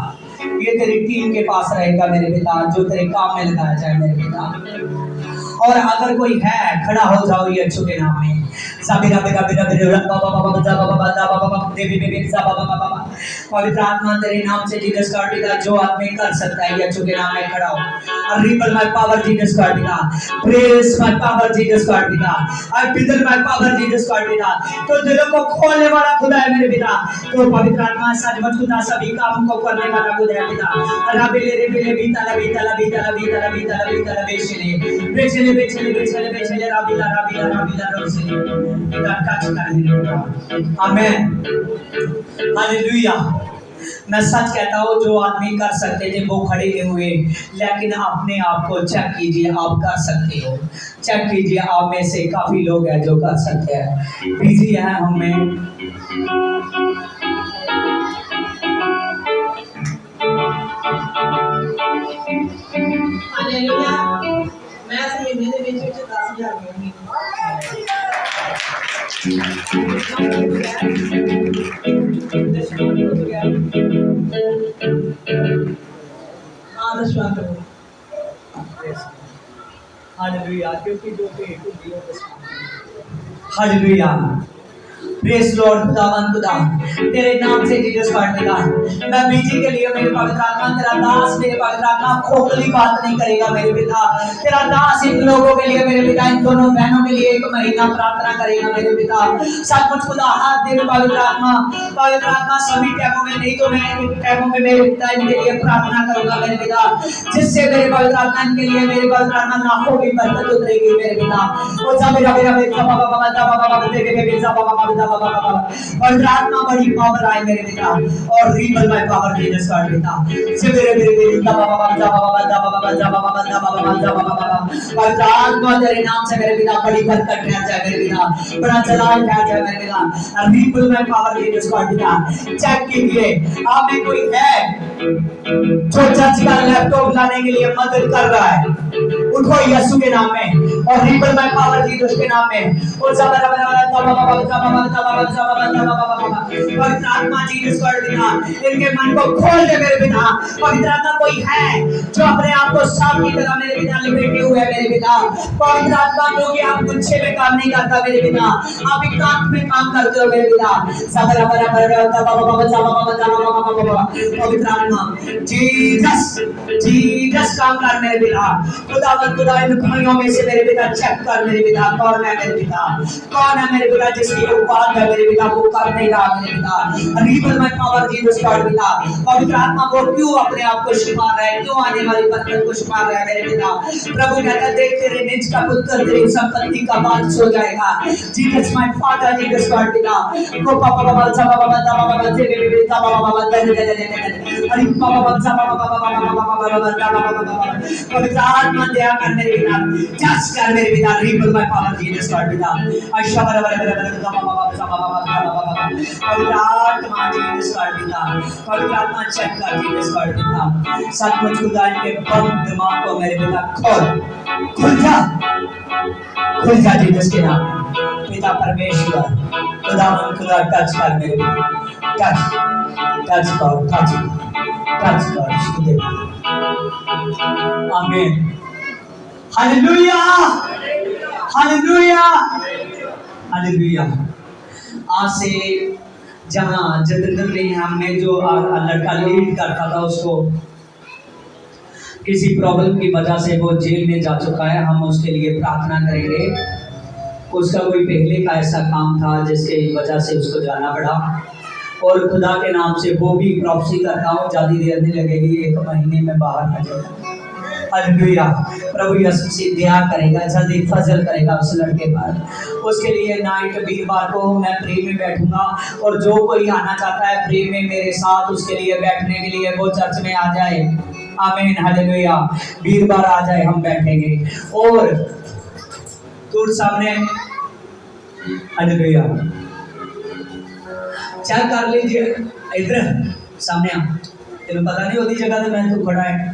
ये तेरी टीम के पास रहेगा मेरे पिता, जो तेरे काम में लगाया जाए मेरे पिता। और अगर कोई है, खड़ा हो जाओ यीशु के नाम में। पवित्र आत्मा तेरे नाम से जीसस का पिता, जो आदमी कर सकता है यीशु के नाम में खड़ा हो। रिबल माय पावर जीसस का पिता, प्रेज माय पावर जीसस का पिता, आई बिदल माय पावर जीसस का पिता। तो दिलों को खोलने वाला खुदा है मेरे पिता, तो पवित्र आत्मा सचमुच खुदा सभी काम को करने वाला खुदा है पिता। रबेले रेबेले बीता बीता बीता बीता बीता बीता बेचले बेचले बेचले बेचले बेचले रबीला रबीला रबीला रोसे पिता टच करने। आमेन, हालेलुया। मैं सच कहता हूँ, जो आदमी कर सकते थे वो खड़े नहीं हुए, लेकिन अपने आप को चेक कीजिए, आप कर सकते हो। चेक कीजिए, आप में से काफी लोग हैं जो कर सकते हैं। बिजी है हमें, हालेलुया। मैं इस महीने ਦੇ ਵਿੱਚ 10,000 ਮਿਲੂਗੀ। दसवांग हालेलुया, क्योंकि जो हालेलुया, प्रेज लॉर्ड खुदावन खुदा, तेरे नाम से जीसस काटेगा। मैं बीजी के लिए मेरे पवित्र आत्मा, तेरा दास मेरे पवित्र आत्मा खोखली बात नहीं करेगा मेरे पिता। तेरा दास इन लोगों के लिए मेरे पिता, इन दोनों बहनों के लिए 1 महीना प्रार्थना करेगा मेरे पिता। सचमुच खुदा, हर दिन पवित्र आत्मा सभी टाइमों में नहीं तो मैं टाइमों में मेरे पिता इनके लिए प्रार्थना करूंगा मेरे पिता, जिससे मेरे पवित्र आत्मा इनके लिए मेरे पवित्र आत्मा लाखों की बरकत उतरेगी मेरे पिता। और जब मेरा पवित्र आत्मा बड़ी पावर आए मेरे पिता, और रिबल माय पावर जीसस का पिता से मेरे पवित्र आत्मा तेरे नाम से मेरे पिता बड़ी बरकत ठहर जाए मेरे पिता, बड़ा जलाल ठहर जाए मेरे पिता। रिबल माय पावर जीसस का पिता। चेक कीजिए, आप में कोई है जो चर्च का लैपटॉप लाने के लिए मदद कर रहा है, उठो यीशु के नाम में, और रिबल माय पावर जीसस के नाम में। और पवित्र आत्मा जीसस कर देना, इनके मन को खोल दे मेरे पिता। पवित्र आत्मा कोई है जो अपने आप को सांप की तरह मेरे पिता लिपटे हुए है मेरे पिता। पवित्र आत्मा, क्योंकि आप गुच्छे में काम नहीं करता मेरे पिता, आप एकांत में काम करते हो मेरे पिता। पवित्र आत्मा जीसस काम कर मेरे पिता। खुदा इन भाइयों में से मेरे पिता चेक कर मेरे पिता, कौन है मेरे पिता, कौन है मेरे पिता जिसकी औकात है मेरे पिता, वो कर नहीं रहा मेरे पिता। रिबल माय पावर जीसस का पिता। पवित्र आत्मा वो क्यों अपने आप को छिपा रहा है, क्यों आने वाली बरकत को छिपा रहा है मेरे पिता। प्रभु कहता है, देख तेरे निज का पुत्र तेरी संपत्ति का वारिस हो जाएगा। जीसस माय फादर जीसस का पिता। को पापा बाबा बाबा बाबा बाबा दे दे दे बाबा बाबा दे दे दे दे अरे बाबा बाबा पवित्र आत्मा दया कर मेरे पिता, जज कर मेरे पिता। रिबल माय पावर जीसस का पिता। अशबर पवित्र आत्मा जीसस का पिता, पवित्र आत्मा चेक कर जीसस का पिता। सचमुच खुदा इनके बंद दिमाग को मेरे पिता खुल जा जीसस के नाम में। पिता परमेश्वर खुदा टच कर मेरे पिता, टच कर। आमीन, हालेलुया, हालेलुया, हालेलुया। आज से जहाँ जतिंदर ने हमने जो लड़का लीड करता था उसको किसी प्रॉब्लम की वजह से वो जेल में जा चुका है, हम उसके लिए प्रार्थना करेंगे। उसका कोई पहले का ऐसा काम था जिसके वजह से उसको जाना पड़ा, और खुदा के नाम से वो भी प्रॉफसी करता हूँ, ज़्यादा देर नहीं लगेगी, 1 महीने में बाहर आ जाएगा। हालेलुया। प्रभु यीशु मसीह दया करेगा, जल्दी फजल करेगा उस लड़के पर। उसके लिए नाइट वीरवार को मैं प्रे में बैठूंगा, और जो कोई आना चाहता है प्रे में मेरे साथ, उसके लिए बैठने के लिए वो चर्च में आ जाए। आमीन। हालेलुया। वीरवार आ जाए, हम बैठेंगे। और दूर सामने, हालेलुया, चेक कर लीजिए, इधर सामने आ, तेरे पता नहीं होती जगह से मैं तू खड़ा है।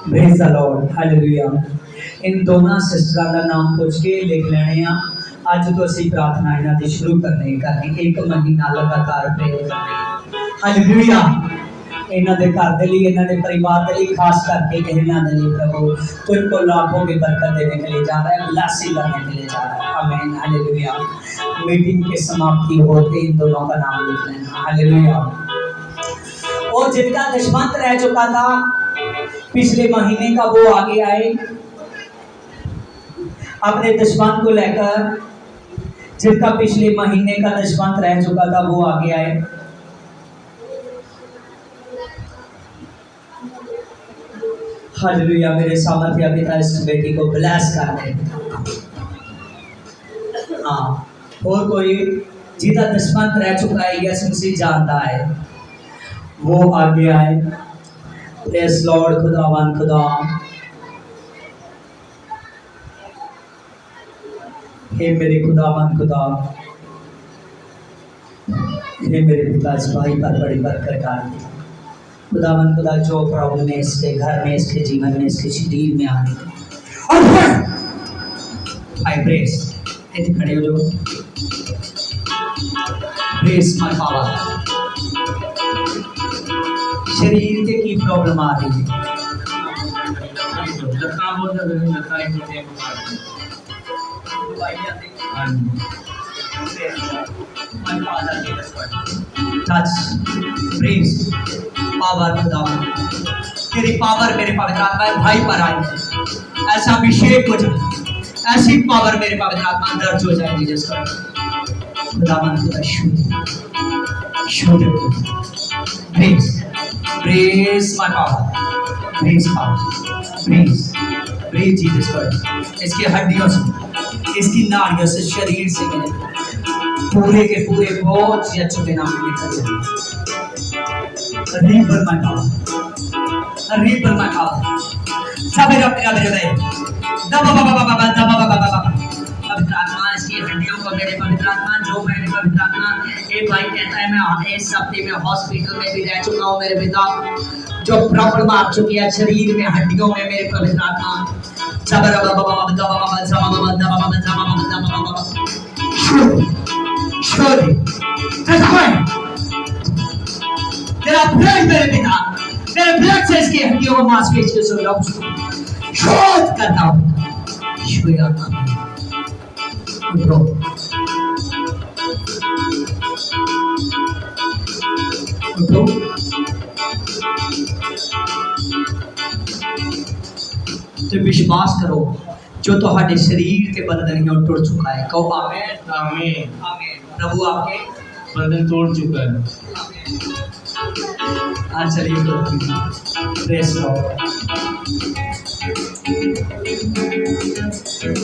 Praise the Lord. हालेलुया। इन दोनों सिस्टरां दा नाम पूछ के लिख लेने आ। अज तो असी प्रार्थना इन्हां दी शुरू करनी 1 महीना लगातार प्रे करनी। हालेलुया। इन्हां दे घर दे लिए, इन्हां दे परिवार दे लिए, खास करके इन्हां दे लिए प्रभु तुझको लाखों की बरकत देने के लिए जा रहा है, ब्लेसिंग करने के लिए जा रहा है। आमीन। हालेलुया। मीटिंग की समाप्ति होते इन दोनों का नाम लिख लेना। हालेलुया। और जिनका दशमंत रह चुका था पिछले महीने का, वो आगे आए अपने दशमंत को लेकर। जिनका पिछले महीने का दशमंत रह चुका था वो आगे आए। हालेलुया। मेरे सामर्थ्य पिता इस बेटी को ब्लेस कर दे। हाँ, और कोई जिनका दशमंत रह चुका है, यीशु मसीह जानता है, वो आगे आए। Praise Lord. खुदावन खुदा, हे मेरे खुदावन खुदा, हे मेरे पिता, इस भाई पर बड़ी बरकत डाल दी। खुदावन खुदा, जो प्रॉब्लम है इसके घर में, इसके जीवन में, इसके शरीर में आने और आई प्रेस इतने खड़े हो जो प्रेस माय पावर। शरीर के की प्रॉब्लम आ रही है, तेरी पावर मेरे पवित्र आत्मा भाई पर आई, ऐसा अभिषेक हो जाए, ऐसी पावर मेरे पवित्र आत्मा दर्ज हो जाए जिसका खुदावन खुदा शुद्ध press press my power, press power, press press Jesus Christ. इसकी हड्डियों से, इसकी नाड़ियों से, शरीर से मेरे पूरे के पूरे बहुत ही अच्छे नाम में निकल जाए। Reaper my power, reaper my power. सब मेरा प्यार मेरे भाई दबा बाबा बाबा दबा बाबा बाबा पवित्र आत्मा, इसकी हड्डियों को मेरे पवित्र आत्मा, जो मेरे पवित्र आत्मा, एक भाई कहता है मैं इस हफ्ते में हॉस्पिटल में भी रह चुका हूँ मेरे पिता, जो प्रॉब्लम आ चुकी है शरीर में, हड्डियों में, मेरे पवित्र आत्मा जबर बाबा बाबा दबा बाबा दबा बाबा दबा बाबा दबा बाबा दबा बाबा शुद्ध तेरा ब्लड मेरे पिता, मेरे ब्लड से इसकी हड्डियों को मांसपेशियों से शुद्ध करता हूँ। शुद्ध उठो, उठो, तो विश्वास करो जो तुम्हारे शरीर के बंधन टूट चुका है। कहो आमीन। आमीन। आमीन। प्रभु आपके बंधन तोड़ चुका है। आज चलिए प्रेस लॉर्ड।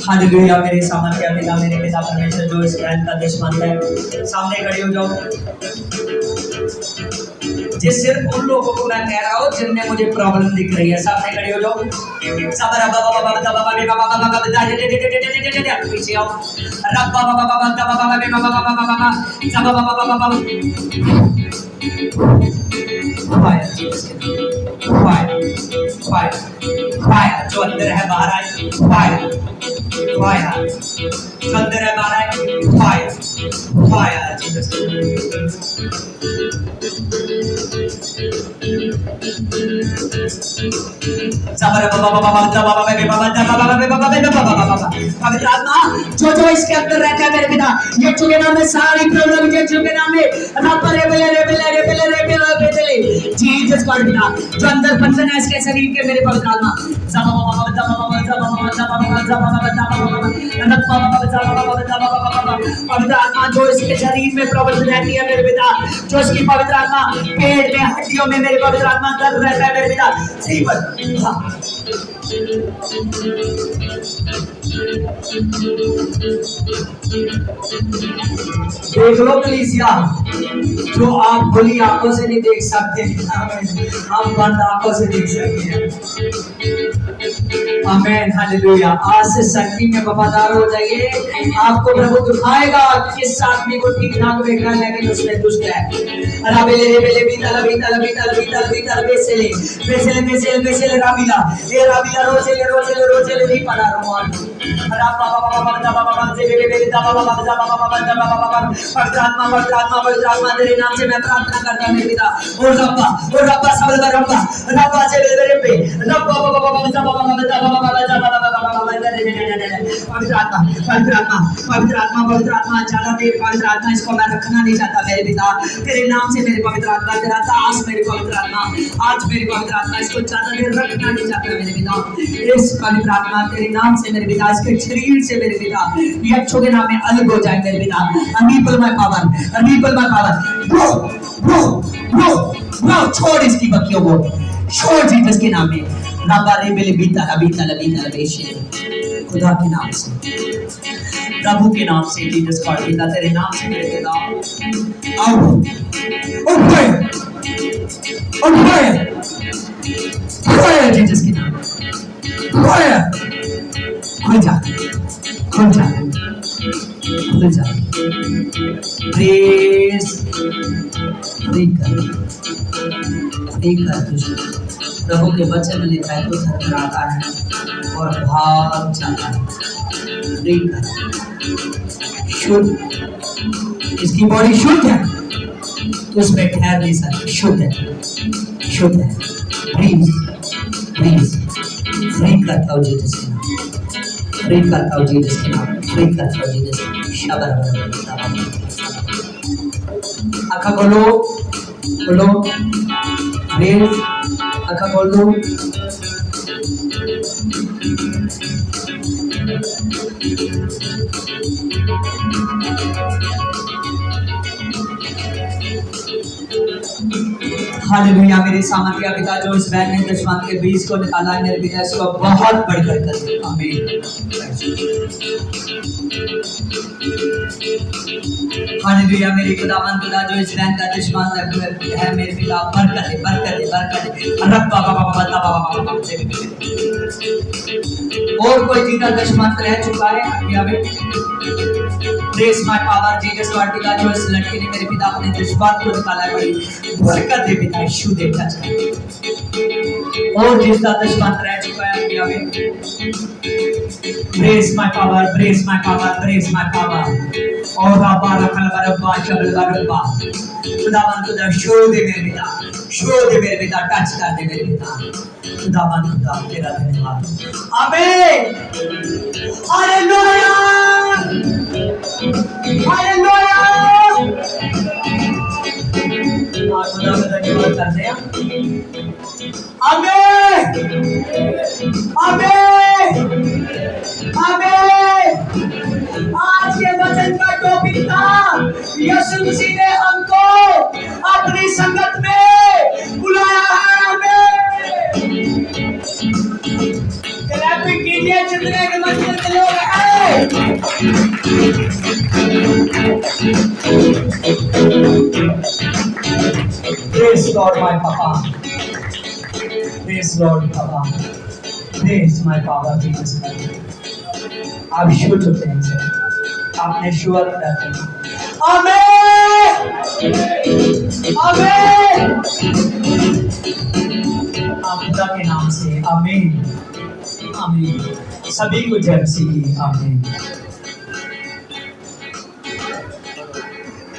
हालेलुया। मेरे सामर्थ्य पिता, मेरे पिता परमेश्वर, जो इस ज्ञान का दुश्मन है, सामने खड़े हो जाओ। जिस सिर्फ उन लोगों को मैं कह रहा हूँ जिनमें मुझे प्रॉब्लम दिख रही है, सामने खड़े हो जाओ। पीछे आओ। फायर फायर फायर, जो अंदर है बाहर आए। Fire fire. जो अंदर है बाहर है, fire, fire, Jesus. पवित्र आत्मा जो जो इसके अंदर रहता है मेरे पिता, यीशु के नाम में सारी प्रॉब्लम यीशु के नाम में जीसस गॉड पिता, जो अंदर बंधन है इसके शरीर के मेरे पवित्र आत्मा, पवित्र आत्मा जो इसके शरीर में प्रॉब्लम रहती है मेरे पिता, जो इसकी पवित्र आत्मा पेट में हड्डियों में मेरे पवित्र आत्मा दर्द रहता है मेरे पिता, सही बात। देख लो कलीसिया, जो आप खुली आंखों से नहीं देख सकते आप बंद आंखों से देख सकते हैं। आमेन, हालेलुया। आज से शक्ति में वफादार हो जाइए, आपको प्रभु दिखाएगा किस आदमी को ठीक ठाक देखा लेकिन उसमें दुष्ट है। तेरे नाम से मैं प्रार्थना करता हूं मेरे पिता, और रब्बा सब रब्बा रब्बा से मेरे रब्बा पवित्र आत्मा ज्यादा देर पवित्र आत्मा इसको मैं रखना नहीं चाहता मेरे पिता, तेरे नाम से मेरे पवित्र आत्मा, तेरा दास मेरे पवित्र आत्मा, आज मेरे पवित्र आत्मा इसको ज्यादा देर रखना नहीं चाहता मेरे पिता, इस पवित्र आत्मा तेरे नाम से मेरे पिता, इसके शरीर से मेरे पिता यीशु के नाम में अलग हो जाए मेरे पिता। अनबीपल माय पावर, ब्रो छोड़ इसकी बकियों को, छोड़ जीसस के नाम में। खुदा के नाम से, प्रभु के नाम से, जीसस गॉड पिता तेरे नाम से मेरे पिता, आओ और फायर जीसस के नाम, फायर खुल जा प्रेस फ्री कर प्रभु के वचन में लिखा है तो थरथराता है और भाग जाता है। फ्री कर, शुद्ध, इसकी बॉडी शुद्ध है तो उसमें ठहर नहीं सकती, शुद्ध है प्लीज फ्री करता हूँ जीसस के नाम, फ्री करता हूँ जीसस के नाम, फ्री करता हूँ जीसस। आँखा खोलो प्लीज, आँखा खोल दो। हालेलुया। मेरे सामर्थ्य पिता जो इस बैग ने दुश्मन के बीज को निकाला है मेरे पिता, इसको बहुत बड़ी बरकत दे। आमीन। हालेलुया। मेरे खुदावन खुदा जो इस बैग का दुश्मन है मेरे पिता, बरकत दे रब्बा बाबा। और कोई जिनका दुश्मन रह चुका है press my power Jesus God पिता, जो इस लड़की ने मेरे पिता अपने दुश्मन को निकाला है, बड़ी बरकत दे पिता, यीशु दे टच कर। और जिसका दुश्मन रह चुका है प्रेस माय पावर और रब्बा रब्बा खुदावन खुदा शो दे मेरे पिता, टच कर दे मेरे पिता। खुदावन खुदा तेरा धन्यवाद। आमीन। Hallelujah hallelujah. खुदा का धन्यवाद करते हैं। आमीन आमीन आमीन। आज के वचन का टॉपिक था यीशु मसीह ने हमको अपनी संगत में बुलाया है। आमीन। क्लैपिंग कीजिए जितने के मंदिर के लोग हैं। Praise Lord my Papa. Praise Lord Papa. Praise my Papa Jesus Christ. आप शुद्ध होते हैं सर, आपने शुद्ध रहते हैं। आमीन आमीन। आप खुदा के नाम से आमीन। आमीन। सभी को जय मसीह की आमीन।